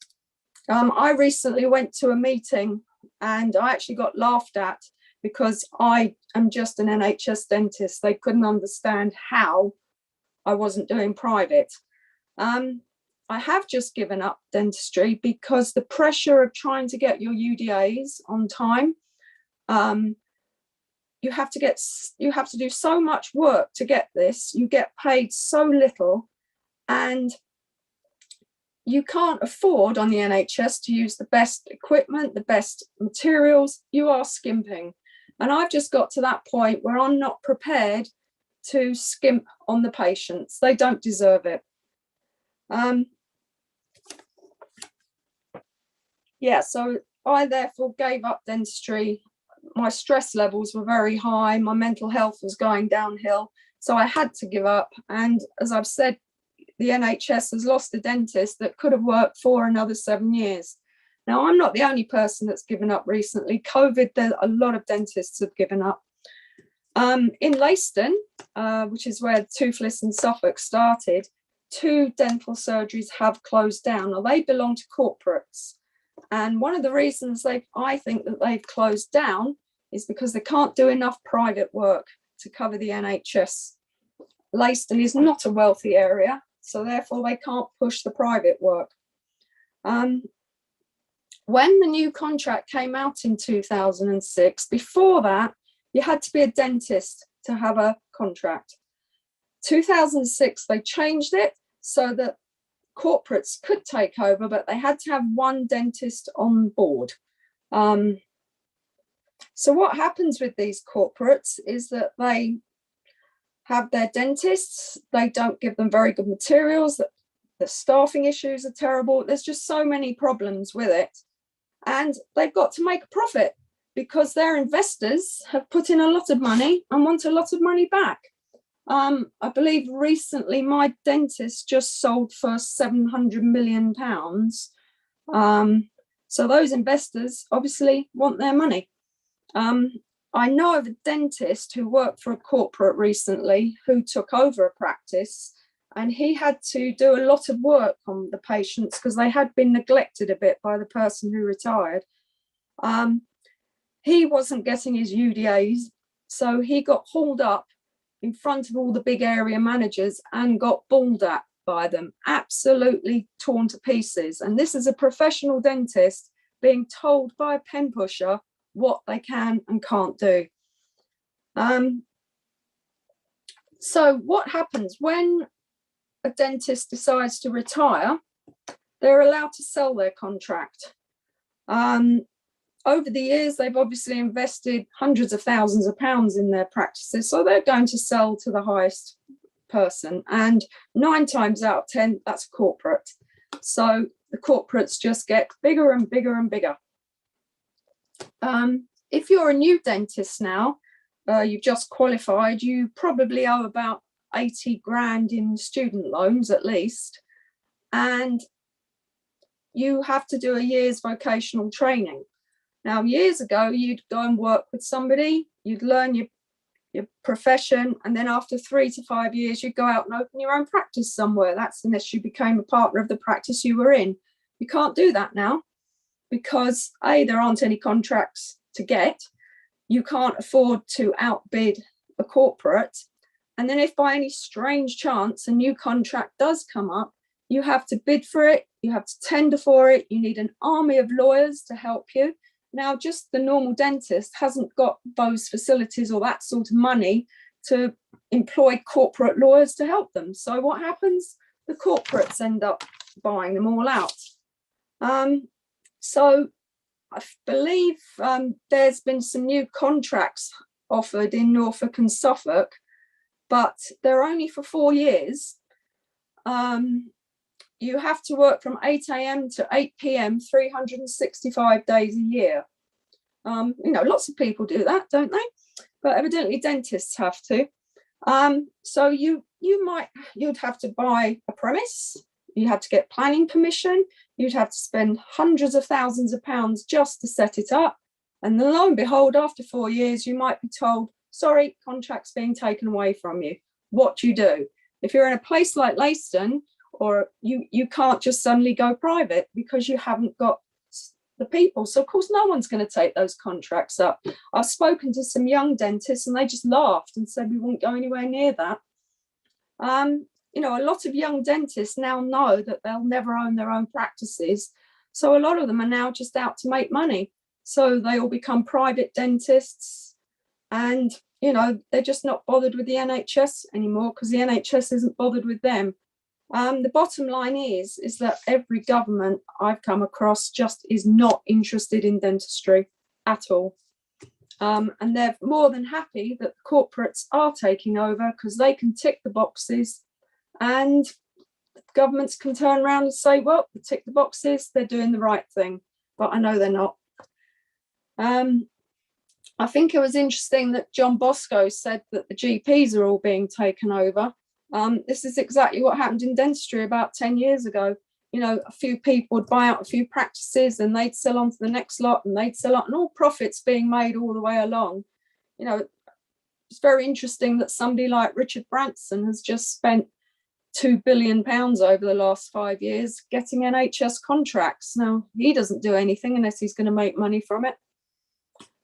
I recently went to a meeting and I actually got laughed at because I am just an NHS dentist. They couldn't understand how I wasn't doing private. I have just given up dentistry because the pressure of trying to get your UDAs on time, you have to do so much work to get this. You get paid so little, and you can't afford on the NHS to use the best equipment, the best materials. You are skimping. And I've just got to that point where I'm not prepared to skimp on the patients. They don't deserve it. Yeah, so I therefore gave up dentistry. My stress levels were very high. My mental health was going downhill. So I had to give up. And as I've said, the NHS has lost a dentist that could have worked for another 7 years. Now, I'm not the only person that's given up recently. COVID, a lot of dentists have given up. In Leiston, which is where Toothless in Suffolk started, 2 dental surgeries have closed down. Now, they belong to corporates. And one of the reasons I think that they've closed down is because they can't do enough private work to cover the NHS. Leiston is not a wealthy area, so therefore they can't push the private work. When the new contract came out in 2006, before that, you had to be a dentist to have a contract. 2006, they changed it so that corporates could take over, but they had to have 1 dentist on board. So what happens with these corporates is that they have their dentists, they don't give them very good materials, the staffing issues are terrible. There's just so many problems with it. And they've got to make a profit. because their investors have put in a lot of money and want a lot of money back. I believe recently my dentist just sold for £700 million. So those investors obviously want their money. I know of a dentist who worked for a corporate recently who took over a practice, and he had to do a lot of work on the patients because they had been neglected a bit by the person who retired. He wasn't getting his UDAs, so he got hauled up in front of all the big area managers and got bawled at by them, absolutely torn to pieces. And this is a professional dentist being told by a pen pusher what they can and can't do. So what happens when a dentist decides to retire? They're allowed to sell their contract. Over the years, they've obviously invested hundreds of thousands of pounds in their practices, so they're going to sell to the highest person. And 9 times out of 10, that's corporate. So the corporates just get bigger and bigger and bigger. If you're a new dentist now, you've just qualified, you probably owe about 80 grand in student loans at least. And you have to do a year's vocational training. Now, years ago, you'd go and work with somebody, you'd learn your profession, and then after 3 to 5 years, you'd go out and open your own practice somewhere. That's unless you became a partner of the practice you were in. You can't do that now because A, there aren't any contracts to get. You can't afford to outbid a corporate. And then if by any strange chance a new contract does come up, you have to bid for it, you have to tender for it, you need an army of lawyers to help you. Now, just the normal dentist hasn't got those facilities or that sort of money to employ corporate lawyers to help them. So what happens? The corporates end up buying them all out. So I believe there's been some new contracts offered in Norfolk and Suffolk, but they're only for 4 years. You have to work from 8 a.m. to 8 p.m. 365 days a year. Lots of people do that, don't they? But evidently dentists have to. So you'd have to buy a premise, you have to get planning permission, you'd have to spend hundreds of thousands of pounds just to set it up. And then lo and behold, after 4 years, you might be told, sorry, contract's being taken away from you. What do you do? If you're in a place like Leiston, or you can't just suddenly go private because you haven't got the people. So of course, no one's going to take those contracts up. I've spoken to some young dentists and they just laughed and said we won't go anywhere near that. A lot of young dentists now know that they'll never own their own practices. So a lot of them are now just out to make money. So they all become private dentists, and they're just not bothered with the NHS anymore because the NHS isn't bothered with them. The bottom line is that every government I've come across just is not interested in dentistry at all. And they're more than happy that the corporates are taking over because they can tick the boxes, and governments can turn around and say, well, they tick the boxes, they're doing the right thing. But I know they're not. I think it was interesting that John Bosco said that the GPs are all being taken over. This is exactly what happened in dentistry about 10 years ago. A few people would buy out a few practices and they'd sell on to the next lot and they'd sell on, and all profits being made all the way along. It's very interesting that somebody like Richard Branson has just spent £2 billion over the last 5 years getting NHS contracts. Now, he doesn't do anything unless he's going to make money from it.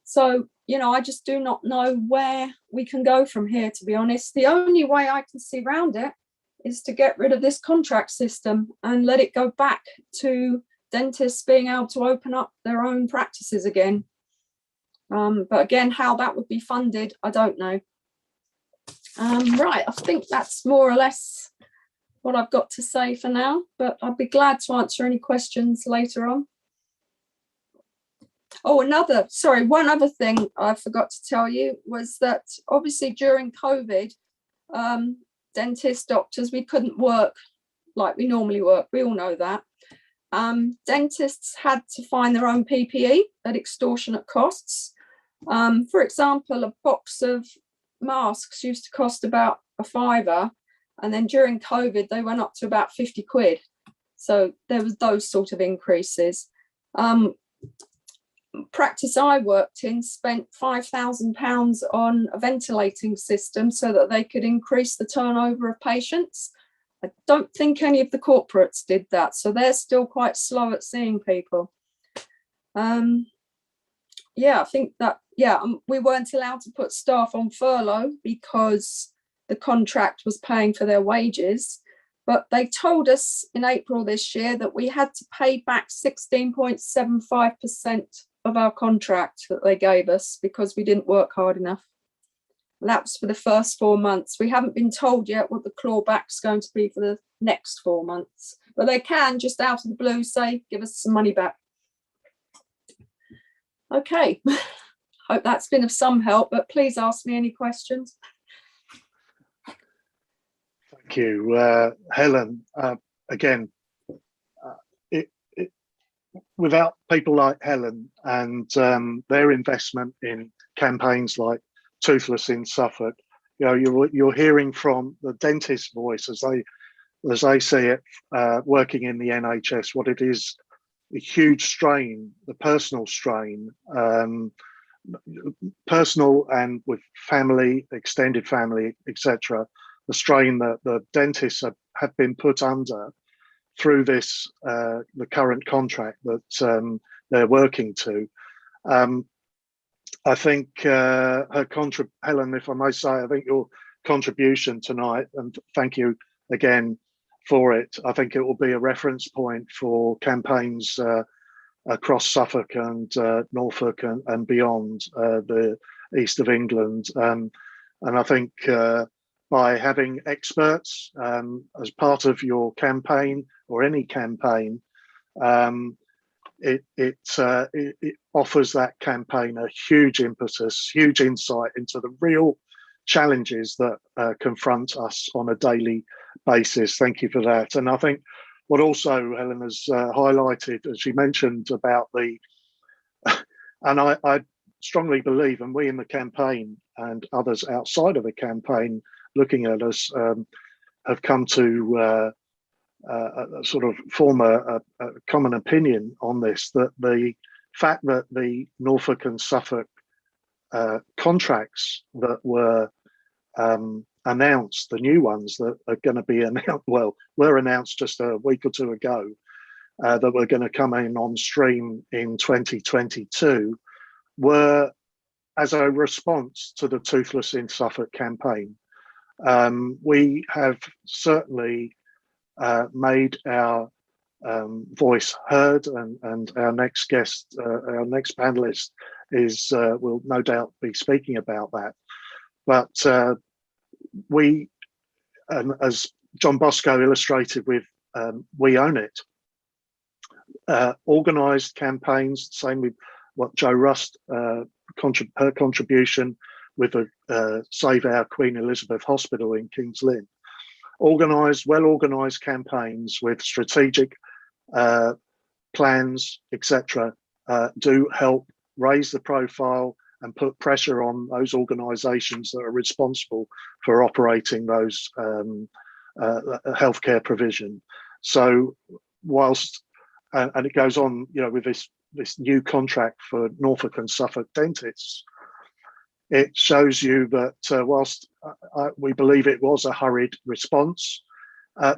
So, I just do not know where we can go from here, to be honest. The only way I can see around it is to get rid of this contract system and let it go back to dentists being able to open up their own practices again. But again, how that would be funded, I don't know. Right, I think that's more or less what I've got to say for now, but I'd be glad to answer any questions later on. Oh, one other thing I forgot to tell you was that obviously during COVID, dentists, doctors, we couldn't work like we normally work. We all know that. Dentists had to find their own PPE at extortionate costs. For example, a box of masks used to cost about £5, and then during COVID they went up to about 50 quid. So there was those sort of increases. Practice I worked in spent £5,000 on a ventilating system so that they could increase the turnover of patients. I don't think any of the corporates did that, so they're still quite slow at seeing people. Yeah, I think that, we weren't allowed to put staff on furlough because the contract was paying for their wages. But they told us in April this year that we had to pay back 16.75% of our contract that they gave us because we didn't work hard enough. And that was for the first 4 months. We haven't been told yet what the clawback's going to be for the next 4 months. But they can, just out of the blue, say, give us some money back. Okay, hope that's been of some help, but please ask me any questions. Thank you, Helen. Again, without people like Helen and their investment in campaigns like Toothless in Suffolk, you're hearing from the dentist's voice as they see it, working in the NHS, what it is, a huge strain, the personal strain, personal and with family, extended family, etc. The strain that the dentists have been put under through this, the current contract that they're working to. I think Helen, if I may say, I think your contribution tonight, and thank you again for it, I think it will be a reference point for campaigns across Suffolk and Norfolk and beyond the east of England. And I think by having experts as part of your campaign or any campaign, it offers that campaign a huge impetus, huge insight into the real challenges that confront us on a daily basis. Thank you for that. And I think what also Helen has highlighted, as she mentioned about the, and I strongly believe, and we in the campaign and others outside of the campaign looking at us have come to sort of form a common opinion on this, that the fact that the Norfolk and Suffolk contracts that were announced, the new ones that are going to be announced, well, were announced just a week or two ago, that were going to come in on stream in 2022, were as a response to the Toothless in Suffolk campaign. We have certainly made our voice heard, and our next guest, our next panelist will no doubt be speaking about that. But we, as John Bosco illustrated with We Own It, organised campaigns, same with what Jo Rust, her contribution with the Save Our Queen Elizabeth Hospital in Kings Lynn. Well-organised campaigns with strategic plans, etc., do help raise the profile and put pressure on those organisations that are responsible for operating those healthcare provision. So whilst, and it goes on, with this new contract for Norfolk and Suffolk dentists, it shows you that whilst we believe it was a hurried response,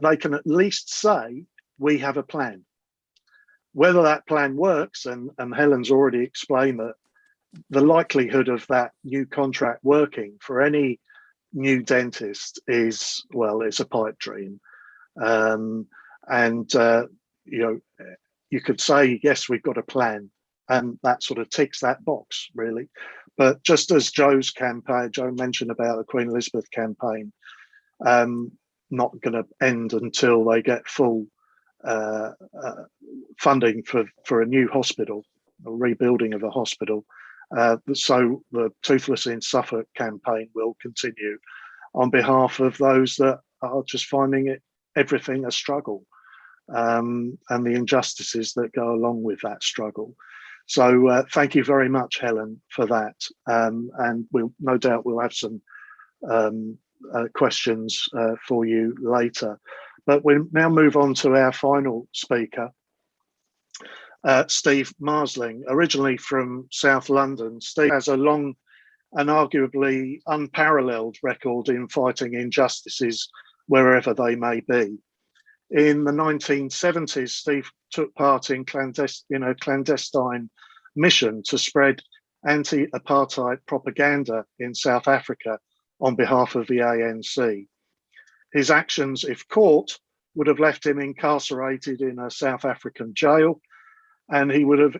they can at least say, we have a plan. Whether that plan works, and Helen's already explained that the likelihood of that new contract working for any new dentist is, well, it's a pipe dream. You could say, yes, we've got a plan, and that sort of ticks that box, really. But just as Jo's campaign, Jo mentioned about the Queen Elizabeth campaign, not going to end until they get full funding for a new hospital, a rebuilding of a hospital. So the Toothless in Suffolk campaign will continue on behalf of those that are just finding everything a struggle, and the injustices that go along with that struggle. So thank you very much, Helen, for that. And we'll no doubt we'll have some questions for you later. But we'll now move on to our final speaker, Steve Marsling. Originally from South London, Steve has a long and arguably unparalleled record in fighting injustices wherever they may be. In the 1970s, Steve took part in a clandestine mission to spread anti-apartheid propaganda in South Africa on behalf of the ANC. His actions, if caught, would have left him incarcerated in a South African jail, and he would have,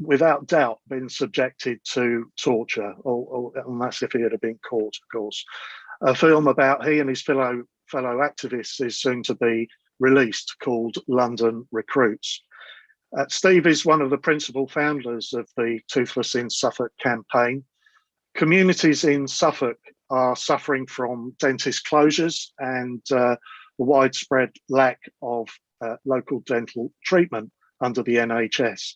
without doubt, been subjected to torture, or unless if he had been caught, of course. A film about he and his fellow activists is soon to be released, called London Recruits. Steve is one of the principal founders of the Toothless in Suffolk campaign. Communities in Suffolk are suffering from dentist closures and the widespread lack of local dental treatment under the NHS.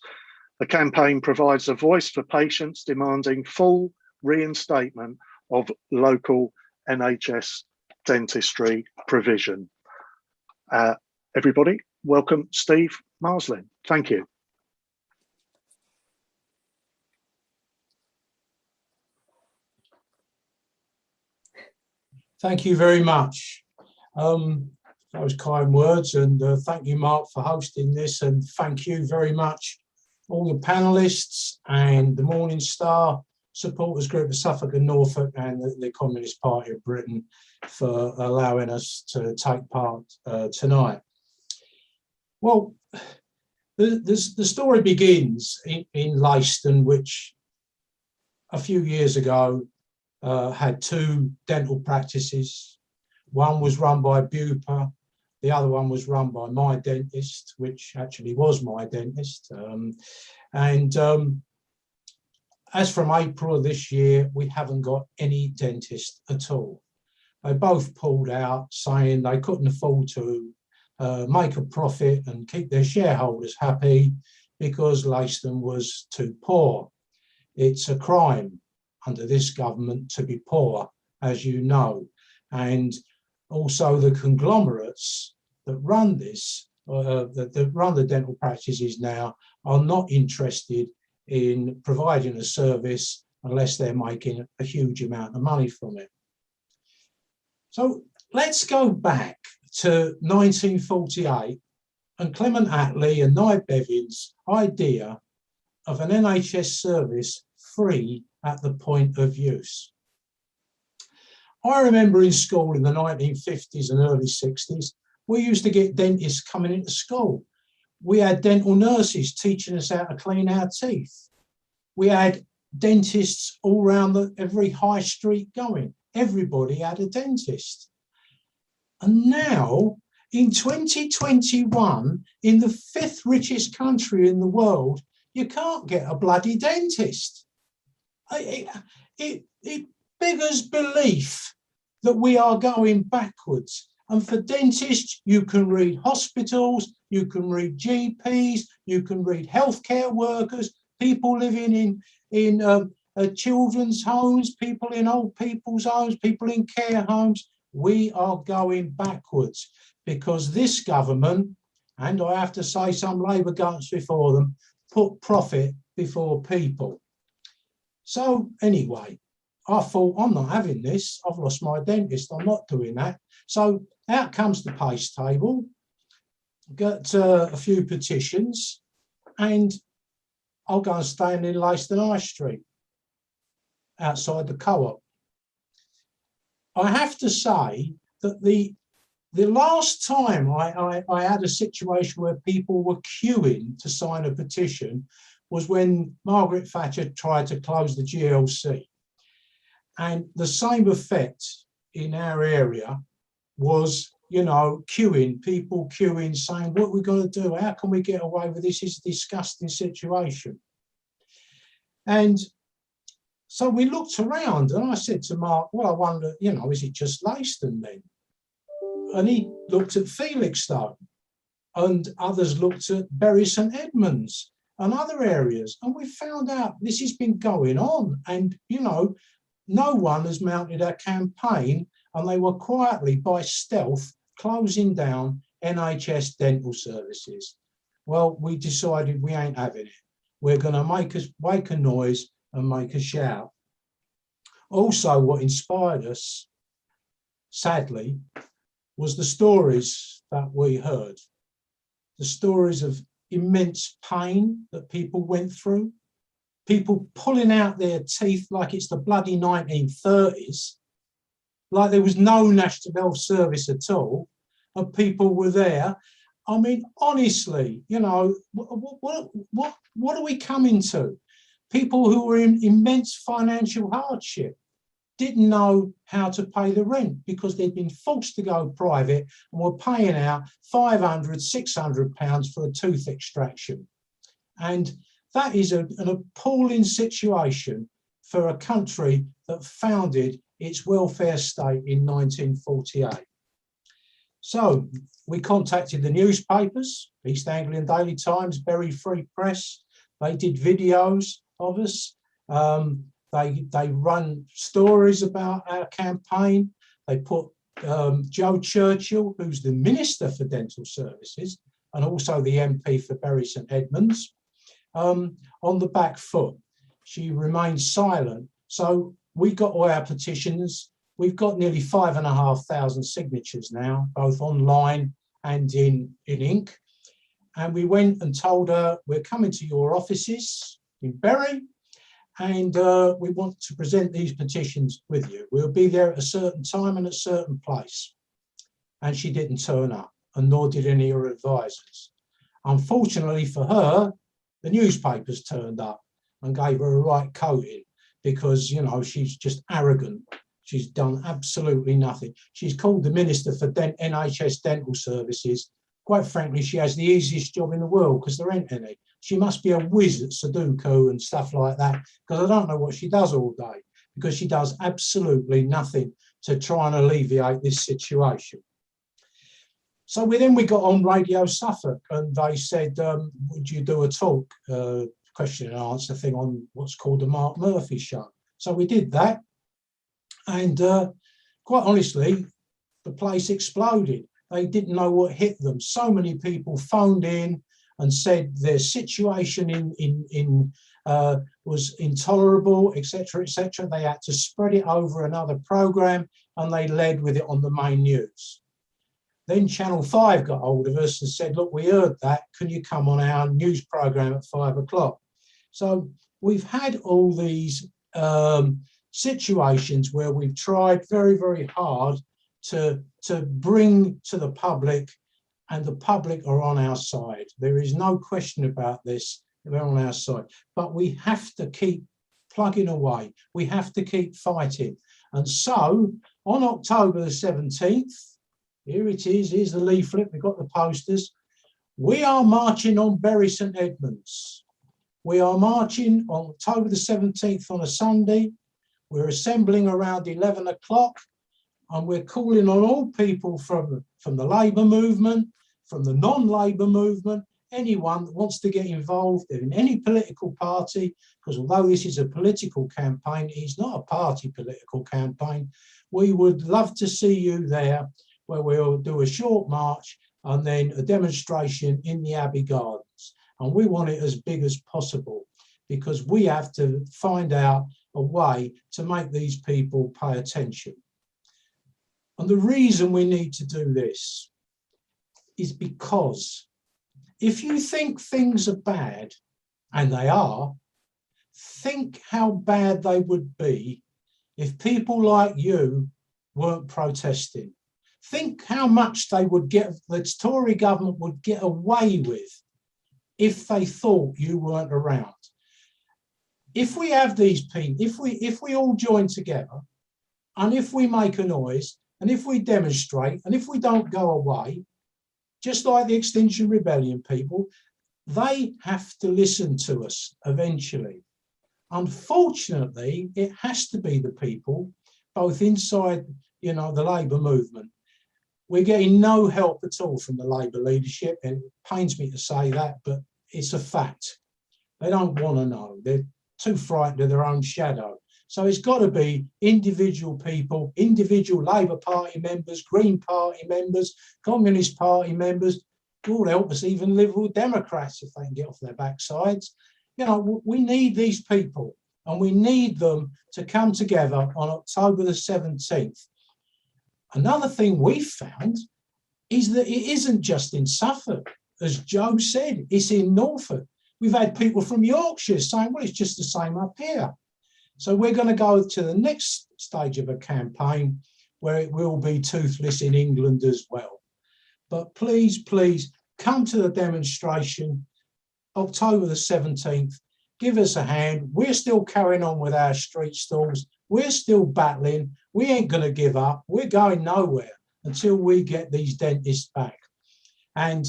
The campaign provides a voice for patients demanding full reinstatement of local NHS dentistry provision. Everybody, welcome Steve Marsling. Thank you. Thank you very much. Those kind words, and thank you, Mark, for hosting this, and thank you very much all the panelists and the Morning Star supporters group of Suffolk and Norfolk and the Communist Party of Britain for allowing us to take part tonight. Well, the story begins in Leiston, which a few years ago had two dental practices. One was run by Bupa, the other one was run by my dentist, which actually was my dentist. As from April of this year, we haven't got any dentist at all. They both pulled out, saying they couldn't afford to make a profit and keep their shareholders happy because Leiston was too poor. It's a crime under this government to be poor, as you know. And also the conglomerates that run this, that run the dental practices now, are not interested in providing a service unless they're making a huge amount of money from it. So let's go back to 1948 and Clement Attlee and Nye Bevin's idea of an NHS service free at the point of use. I remember in school in the 1950s and early 60s, we used to get dentists coming into school. We had dental nurses teaching us how to clean our teeth. We had dentists all around every high street going. Everybody had a dentist. And now, in 2021, in the 5th richest country in the world, you can't get a bloody dentist. It beggars belief that we are going backwards. And for dentists, you can read hospitals, you can read GPs, you can read healthcare workers, people living in children's homes, people in old people's homes, people in care homes. We are going backwards because this government, and I have to say some Labour governments before them, put profit before people. So anyway, I thought, I'm not having this. I've lost my dentist. I'm not doing that. So out comes the pace table, got a few petitions, and I'll go and stand in Leiston High Street outside the Co-op. I have to say that the last time I had a situation where people were queuing to sign a petition was when Margaret Thatcher tried to close the GLC. And the same effect in our area was, you know, queuing, people queuing, saying, what are we going to do? How can we get away with this? It's a disgusting situation. And so we looked around and I said to Mark, well, I wonder, you know, is it just Leiston then? And he looked at Felixstowe and others looked at Bury St Edmunds and other areas. And we found out this has been going on, and, you know, no one has mounted a campaign, and they were quietly, by stealth, closing down NHS dental services. Well, we decided we ain't having it. We're going to make a noise and make a shout. Also, what inspired us, sadly, was the stories that we heard. The stories of immense pain that people went through, people pulling out their teeth like it's the bloody 1930s, like there was no National Health Service at all, and people were there. I mean, honestly, you know, what are we coming to? People who were in immense financial hardship didn't know how to pay the rent because they'd been forced to go private and were paying out £500, £600 for a tooth extraction. And that is an appalling situation for a country that founded its welfare state in 1948. So we contacted the newspapers, East Anglian Daily Times, Bury Free Press. They did videos of us. They run stories about our campaign. They put Joe Churchill, who's the Minister for Dental Services and also the MP for Bury St Edmunds, on the back foot. She remained silent. So we got all our petitions. We've got nearly 5,500 signatures now, both online and in ink. And we went and told her, we're coming to your offices in Bury, and we want to present these petitions with you. We'll be there at a certain time and a certain place. And she didn't turn up, and nor did any of her advisors. Unfortunately for her, the newspapers turned up and gave her a right coating because, you know, she's just arrogant. She's done absolutely nothing. She's called the Minister for NHS Dental Services. Quite frankly, she has the easiest job in the world because there ain't any. She must be a whiz at Sudoku and stuff like that, because I don't know what she does all day, because she does absolutely nothing to try and alleviate this situation. So we got on Radio Suffolk, and they said, would you do a talk, question and answer thing on what's called the Mark Murphy Show? So we did that. And quite honestly, the place exploded. They didn't know what hit them. So many people phoned in and said their situation was intolerable, etc., etc. They had to spread it over another programme, and they led with it on the main news. Then Channel 5 got hold of us and said, look, we heard that. Can you come on our news programme at 5 o'clock? So we've had all these situations where we've tried very, very hard to bring to the public, and the public are on our side. There is no question about this. They're on our side. But we have to keep plugging away. We have to keep fighting. And so on October the 17th, here it is, here's the leaflet, we've got the posters. We are marching on Bury St Edmunds. We are marching on October the 17th on a Sunday. We're assembling around 11 o'clock. And we're calling on all people from the Labour movement, from the non-Labour movement, anyone that wants to get involved in any political party, because although this is a political campaign, it's not a party political campaign. We would love to see you there, where we'll do a short march and then a demonstration in the Abbey Gardens. And we want it as big as possible, because we have to find out a way to make these people pay attention. And the reason we need to do this is because if you think things are bad, and they are, think how bad they would be if people like you weren't protesting. Think how much they would get, the Tory government would get away with if they thought you weren't around. If we have these people, if we all join together, and if we make a noise, and if we demonstrate, and if we don't go away, just like the Extinction Rebellion people, they have to listen to us eventually. Unfortunately, it has to be the people, both inside, you know, the Labour movement. We're getting no help at all from the Labour leadership, and it pains me to say that, but it's a fact. They don't want to know. They're too frightened of their own shadow. So it's got to be individual people, individual Labour Party members, Green Party members, Communist Party members, who will help us, even Liberal Democrats if they can get off their backsides. You know, we need these people, and we need them to come together on October the 17th. Another thing we've found is that it isn't just in Suffolk, as Joe said, it's in Norfolk. We've had people from Yorkshire saying, well, it's just the same up here. So we're going to go to the next stage of a campaign where it will be toothless in England as well. But please, please come to the demonstration, October the 17th. Give us a hand. We're still carrying on with our street stalls. We're still battling. We ain't going to give up. We're going nowhere until we get these dentists back. And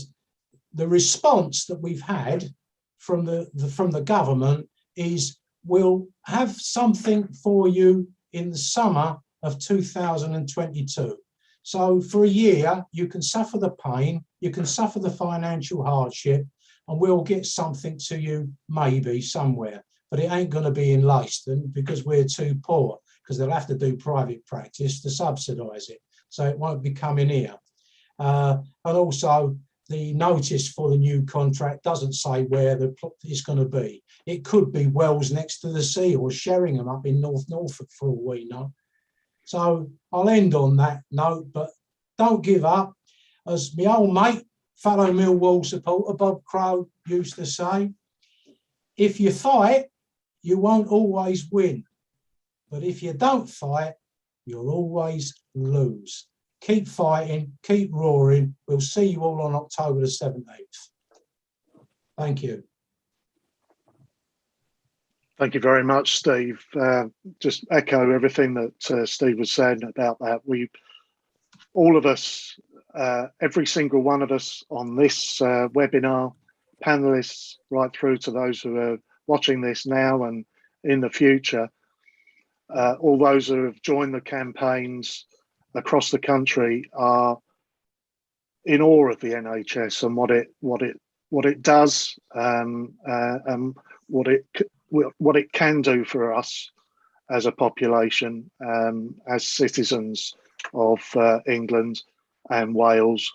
the response that we've had from the government is, we'll have something for you in the summer of 2022. So for a year, you can suffer the pain, you can suffer the financial hardship, and we'll get something to you maybe somewhere. But it ain't going to be in Leiston because we're too poor, because they'll have to do private practice to subsidise it. So it won't be coming here. And also, the notice for the new contract doesn't say where it's going to be. It could be Wells next to the sea, or Sheringham up in North Norfolk for all we know. So I'll end on that note, but don't give up. As my old mate, fellow Millwall supporter Bob Crow used to say, if you fight, you won't always win. But if you don't fight, you'll always lose. Keep fighting, keep roaring. We'll see you all on October the 17th. Thank you. Thank you very much, Steve. Just echo everything that Steve was saying about that. All of us, every single one of us on this webinar, panelists, right through to those who are watching this now and in the future, all those who have joined the campaigns across the country are in awe of the NHS and what it does, and what it can do for us as a population, as citizens of England and Wales.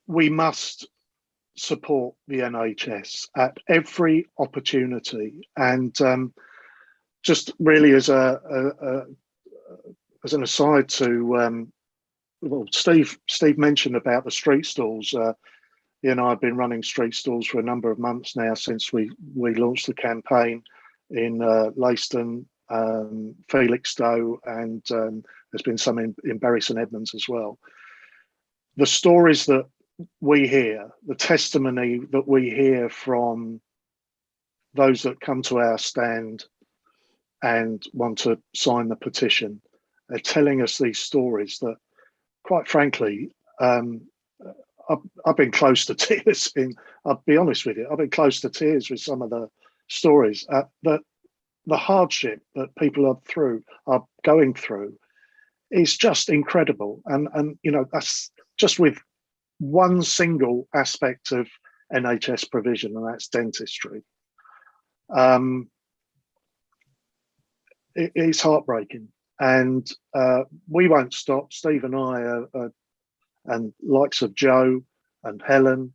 We must support the NHS at every opportunity, and just really as an aside to well, Steve mentioned about the street stalls. You know, I've been running street stalls for a number of months now since we launched the campaign in Leiston, Felixstowe, and there's been some in Bury St Edmunds as well. The stories that we hear, the testimony that we hear from those that come to our stand and want to sign the petition, they're telling us these stories that, quite frankly, I've been close to tears I'll be honest with you, I've been close to tears with some of the stories. The hardship that people are going through is just incredible. And you know, that's just with one single aspect of NHS provision, and that's dentistry. It's heartbreaking. And we won't stop. Steve and I and likes of Joe and Helen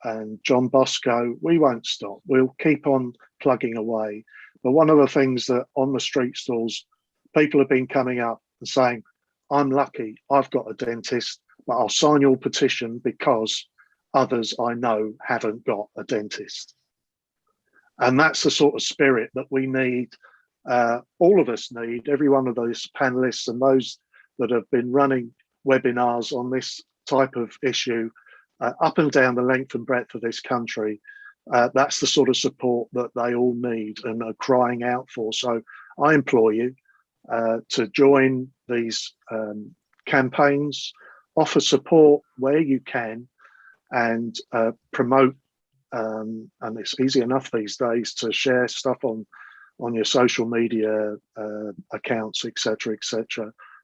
and John Bosco, we won't stop. We'll keep on plugging away. But one of the things that on the street stalls, people have been coming up and saying, I'm lucky, I've got a dentist, but I'll sign your petition because others I know haven't got a dentist. And that's the sort of spirit that we need. All of us need, every one of those panelists and those that have been running webinars on this type of issue up and down the length and breadth of this country. That's the sort of support that they all need and are crying out for. So I implore you to join these campaigns, offer support where you can, and promote, and it's easy enough these days to share stuff on your social media accounts, etc.,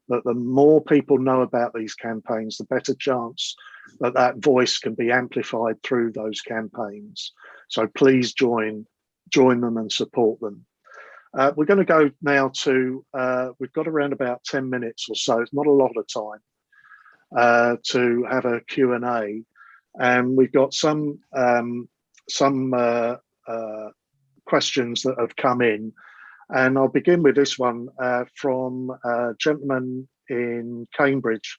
that the more people know about these campaigns, the better chance that that voice can be amplified through those campaigns. So please join them and support them. We're going to go now to, we've got around about 10 minutes or so. It's not a lot of time to have a Q&A. And we've got some questions that have come in. And I'll begin with this one from a gentleman in Cambridge,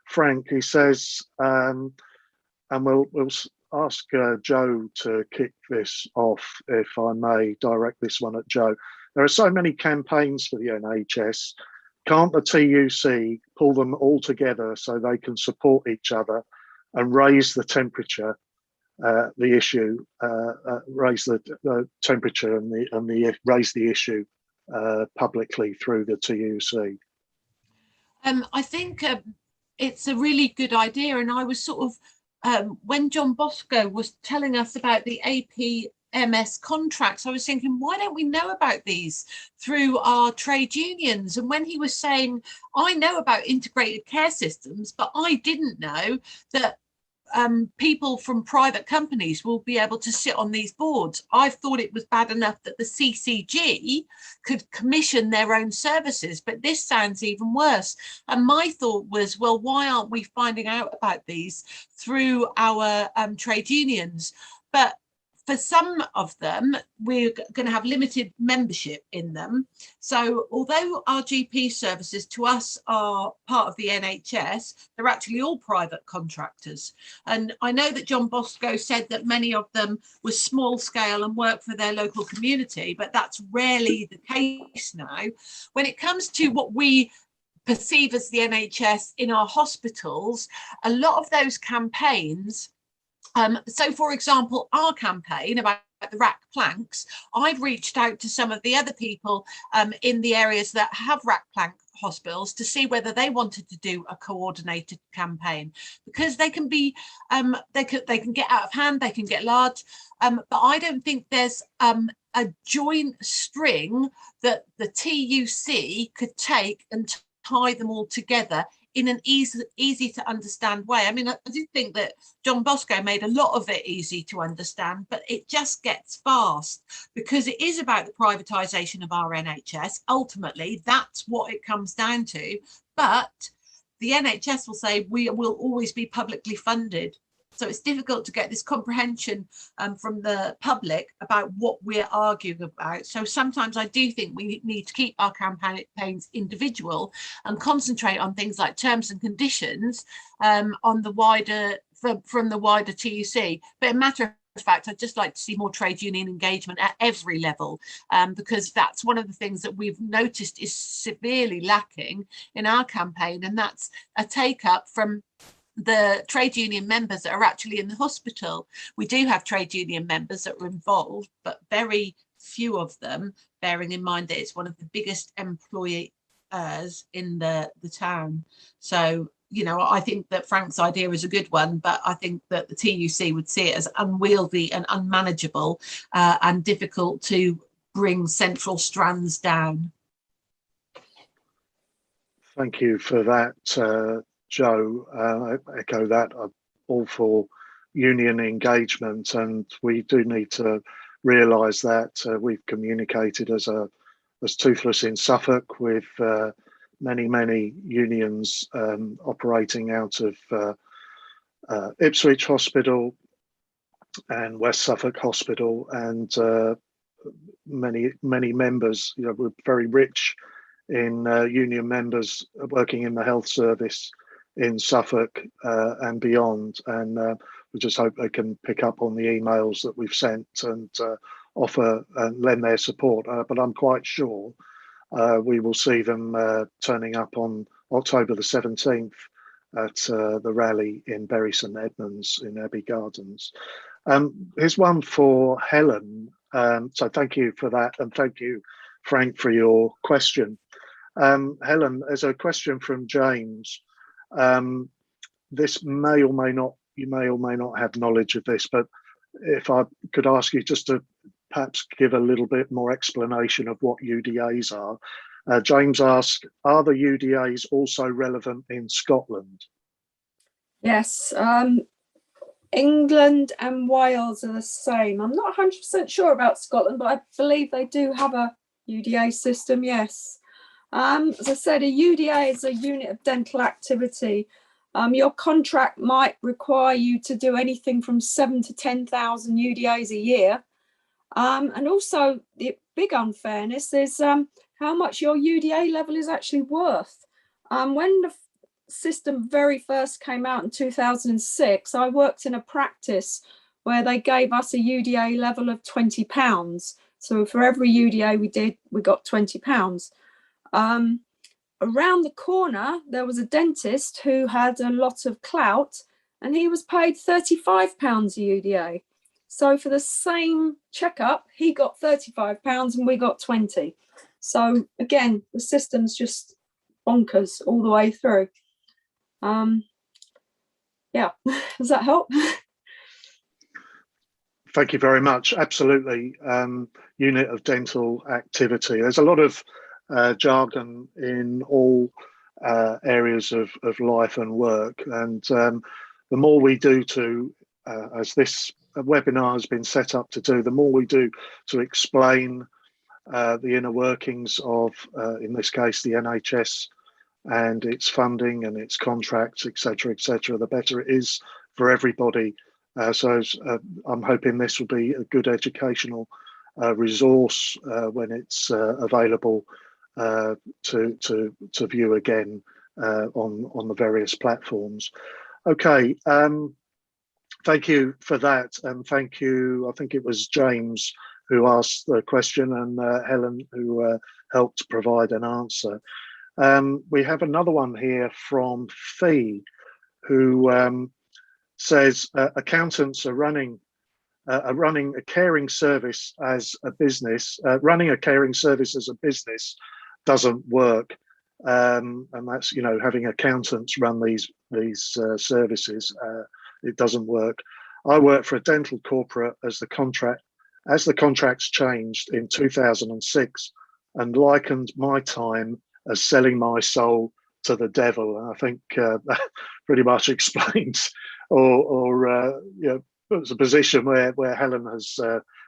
Frank. He says, and we'll ask Joe to kick this off, if I may direct this one at Joe. There are so many campaigns for the NHS. Can't the TUC pull them all together so they can support each other and raise the temperature, the issue, raise the temperature and raise the issue publicly through the TUC? I think it's a really good idea, and I was sort of when John Bosco was telling us about the APMS contracts, I was thinking, why don't we know about these through our trade unions? And when he was saying, I know about integrated care systems, but I didn't know that people from private companies will be able to sit on these boards. I thought it was bad enough that the CCG could commission their own services, but this sounds even worse. And my thought was, well, why aren't we finding out about these through our trade unions? But for some of them, we're going to have limited membership in them. So although our GP services to us are part of the NHS, they're actually all private contractors. And I know that John Bosco said that many of them were small scale and work for their local community, but that's rarely the case now. When it comes to what we perceive as the NHS in our hospitals, a lot of those campaigns, so, for example, our campaign about the rack planks, I've reached out to some of the other people in the areas that have rack plank hospitals to see whether they wanted to do a coordinated campaign, because they can be, they can get out of hand, they can get large, but I don't think there's a joint string that the TUC could take and tie them all together in an easy to understand way. I mean, I do think that John Bosco made a lot of it easy to understand, but it just gets fast because it is about the privatisation of our NHS. Ultimately, that's what it comes down to. But the NHS will say we will always be publicly funded. So it's difficult to get this comprehension from the public about what we're arguing about. So sometimes I do think we need to keep our campaigns individual and concentrate on things like terms and conditions on the wider from the wider TUC. But in matter of fact, I'd just like to see more trade union engagement at every level, because that's one of the things that we've noticed is severely lacking in our campaign, and that's a take up from the trade union members that are actually in the hospital. We do have trade union members that are involved, but very few of them, bearing in mind that it's one of the biggest employers in the town. So, you know, I think that Frank's idea is a good one, but I think that the TUC would see it as unwieldy and unmanageable and difficult to bring central strands down. Thank you for that, Joe. I echo that. I'm all for union engagement, and we do need to realise that we've communicated as Toothless in Suffolk with many unions operating out of Ipswich Hospital and West Suffolk Hospital, and many members. You know, we're very rich in union members working in the health service in Suffolk and beyond, and we just hope they can pick up on the emails that we've sent and offer and lend their support. But I'm quite sure we will see them turning up on October the 17th at the rally in Bury St Edmunds in Abbey Gardens. Here's one for Helen. So thank you for that, and thank you, Frank, for your question. Helen, there's a question from James. This may or may not, you may or may not have knowledge of this, but if I could ask you just to perhaps give a little bit more explanation of what UDAs are. James asks, are the UDAs also relevant in Scotland? Yes, England and Wales are the same. I'm not 100% sure about Scotland, but I believe they do have a UDA system, yes. As I said, a UDA is a unit of dental activity. Your contract might require you to do anything from 7,000 to 10,000 UDAs a year. And also the big unfairness is how much your UDA level is actually worth. When the system very first came out in 2006, I worked in a practice where they gave us a UDA level of £20. So for every UDA we did, we got £20. Around the corner, there was a dentist who had a lot of clout and he was paid £35 a UDA. So for the same checkup, he got £35 and we got 20. So again, the system's just bonkers all the way through. Yeah, does that help? Thank you very much. Absolutely. Unit of dental activity. There's a lot of jargon in all areas of life and work. And the more we do to, as this webinar has been set up to do, the more we do to explain the inner workings of, in this case, the NHS and its funding and its contracts, etc., the better it is for everybody. So I'm hoping this will be a good educational resource when it's available to view again on the various platforms. Okay, thank you for that, and thank you. I think it was James who asked the question, and Helen who helped provide an answer. We have another one here from Fee, who says accountants are running a caring service as a business. Running a caring service as a business doesn't work, and that's, you know, having accountants run these services. It doesn't work. I worked for a dental corporate as the contracts changed in 2006, and likened my time as selling my soul to the devil. And I think that pretty much explains, or you know, it's a position where Helen has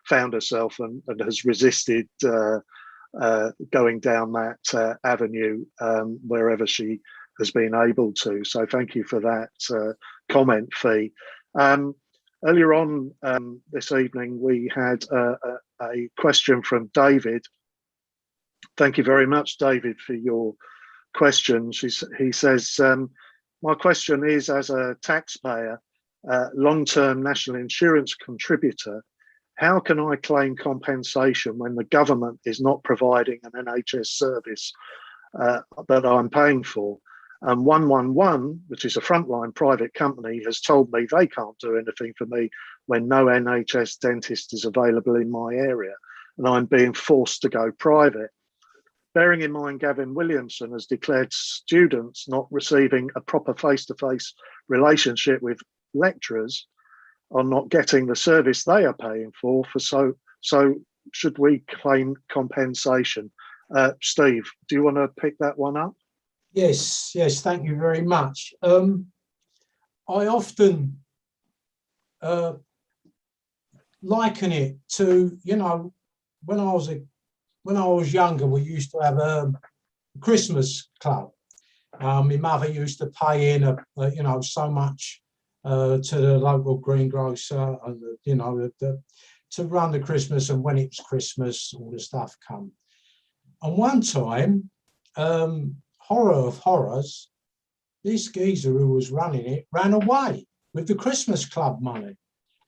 found herself and has resisted going down that avenue wherever she has been able to. So thank you for that comment, Fee. Earlier on this evening, we had a question from David. Thank you very much, David, for your question. He says, my question is, as a taxpayer, long-term national insurance contributor, how can I claim compensation when the government is not providing an NHS service that I'm paying for? And 111, which is a frontline private company, has told me they can't do anything for me when no NHS dentist is available in my area, and I'm being forced to go private. Bearing in mind Gavin Williamson has declared students not receiving a proper face-to-face relationship with lecturers are not getting the service they are paying for so should we claim compensation? Steve, do you want to pick that one up? Yes, thank you very much. I often liken it to, you know, when I was younger, we used to have a Christmas club. My mother used to pay in you know, so much to the local greengrocer, and you know, to run the Christmas, and when it's Christmas, all the stuff come. And one time, horror of horrors, this geezer who was running it ran away with the Christmas club money.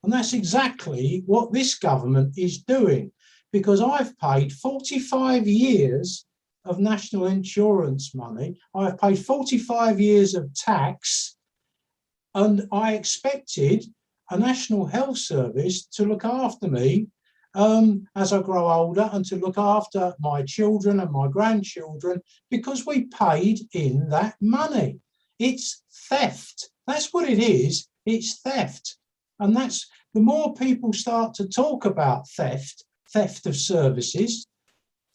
And that's exactly what this government is doing, because I've paid 45 years of national insurance money. I've paid 45 years of tax, and I expected a National Health Service to look after me as I grow older, and to look after my children and my grandchildren, because we paid in that money. It's theft. That's what it is. It's theft. And that's, the more people start to talk about theft of services,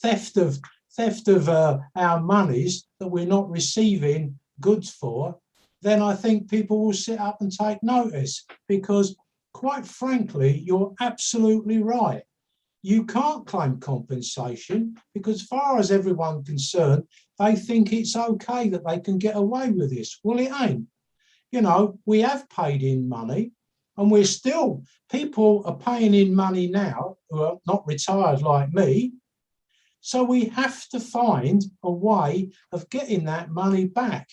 theft of theft of our monies that we're not receiving goods for, then I think people will sit up and take notice, because quite frankly, you're absolutely right. You can't claim compensation because, as far as everyone's concerned, they think it's okay that they can get away with this. Well, it ain't. You know, we have paid in money, and we're still, people are paying in money now who are not retired like me. So we have to find a way of getting that money back.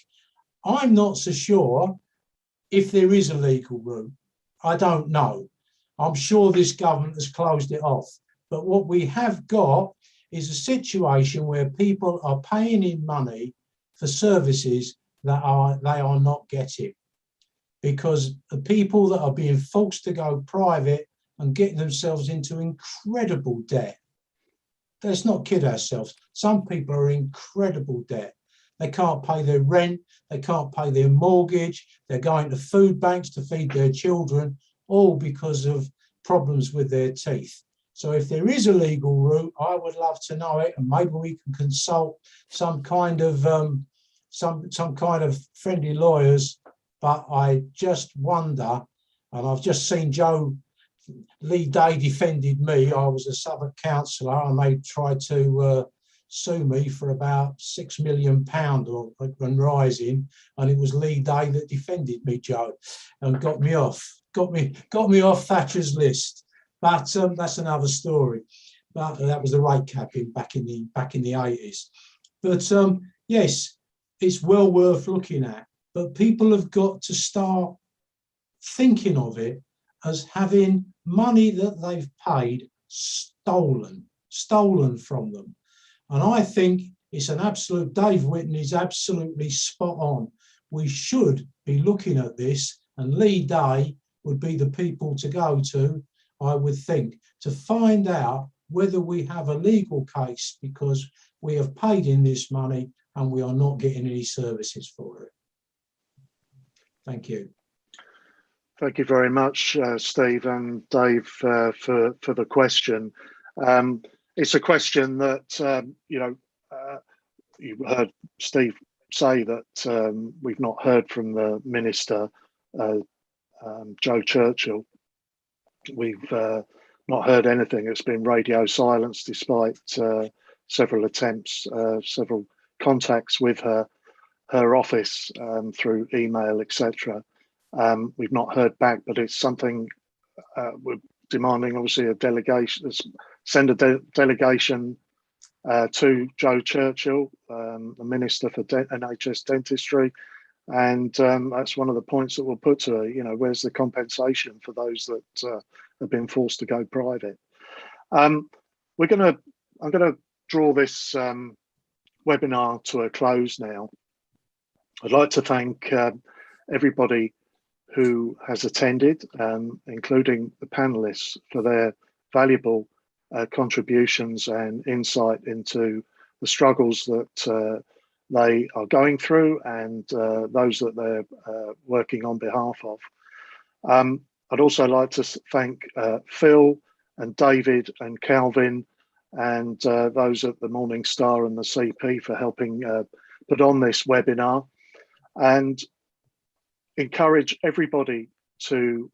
I'm not so sure if there is a legal route. I don't know. I'm sure this government has closed it off. But what we have got is a situation where people are paying in money for services that they are not getting, because the people that are being forced to go private and getting themselves into incredible debt. Let's not kid ourselves. Some people are in incredible debt. They can't pay their rent, they can't pay their mortgage, they're going to food banks to feed their children, all because of problems with their teeth. So if there is a legal route, I would love to know it, and maybe we can consult some kind of friendly lawyers. But I just wonder, and I've just seen Joe Lee Day defended me. I was a Southwark councillor, and they tried to sue me for about £6 million and rising, and it was Lee Day that defended me, Joe, and got me off Thatcher's list. But that's another story. But that was the rate capping back in the 80s. But yes, it's well worth looking at. But people have got to start thinking of it as having money that they've paid stolen from them. And I think it's an absolute, Dave Whitten is absolutely spot on. We should be looking at this, and Lee Day would be the people to go to, I would think, to find out whether we have a legal case, because we have paid in this money and we are not getting any services for it. Thank you. Thank you very much, Steve and Dave, for the question. It's a question that, you heard Steve say that we've not heard from the Minister, Joe Churchill. We've not heard anything. It's been radio silence despite several attempts, several contacts with her office through email, etc. We've not heard back, but it's something we're demanding, obviously, a delegation, send a delegation to Joe Churchill, the Minister for NHS Dentistry, and that's one of the points that we'll put to her. You know, where's the compensation for those that have been forced to go private? I'm going to draw this webinar to a close now. I'd like to thank everybody who has attended, including the panelists, for their valuable contributions and insight into the struggles that they are going through and those that they're working on behalf of. I'd also like to thank Phil and David and Calvin and those at the Morning Star and the CP for helping put on this webinar, and encourage everybody to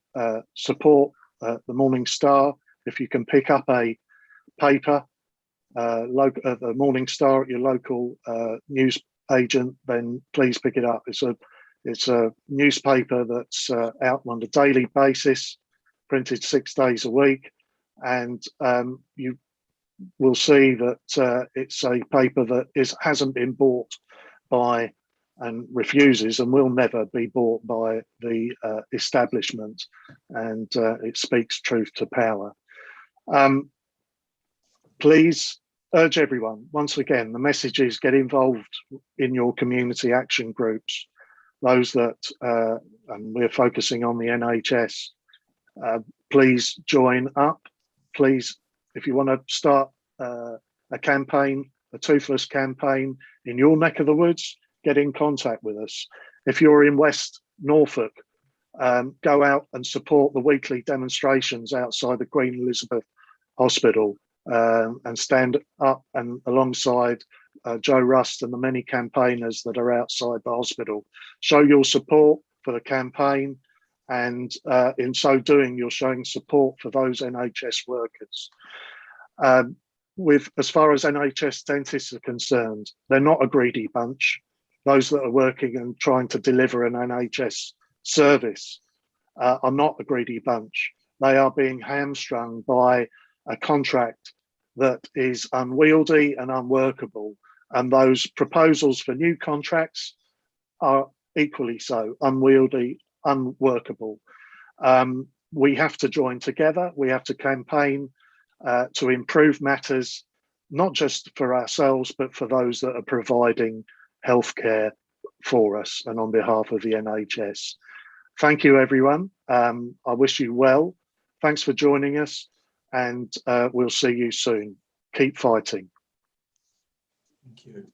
support the Morning Star. If you can pick up a paper, the Morning Star at your local news agent, then please pick it up. It's a newspaper that's out on a daily basis, printed 6 days a week, and you will see that it's a paper that hasn't been bought by and refuses and will never be bought by the establishment, and it speaks truth to power. Please urge everyone, once again, the message is get involved in your community action groups, those that, and we're focusing on the NHS, please join up. Please, if you want to start a campaign, a toothless campaign in your neck of the woods, get in contact with us. If you're in West Norfolk, go out and support the weekly demonstrations outside the Queen Elizabeth Hospital. and stand up and alongside Joe Rust and the many campaigners that are outside the hospital. Show your support for the campaign, and in so doing, you're showing support for those NHS workers. As far as NHS dentists are concerned, they're not a greedy bunch. Those that are working and trying to deliver an NHS service are not a greedy bunch. They are being hamstrung by a contract that is unwieldy and unworkable. And those proposals for new contracts are equally so, unwieldy, unworkable. We have to join together. We have to campaign to improve matters, not just for ourselves, but for those that are providing healthcare for us and on behalf of the NHS. Thank you, everyone. I wish you well. Thanks for joining us, and we'll see you soon. Keep fighting. Thank you.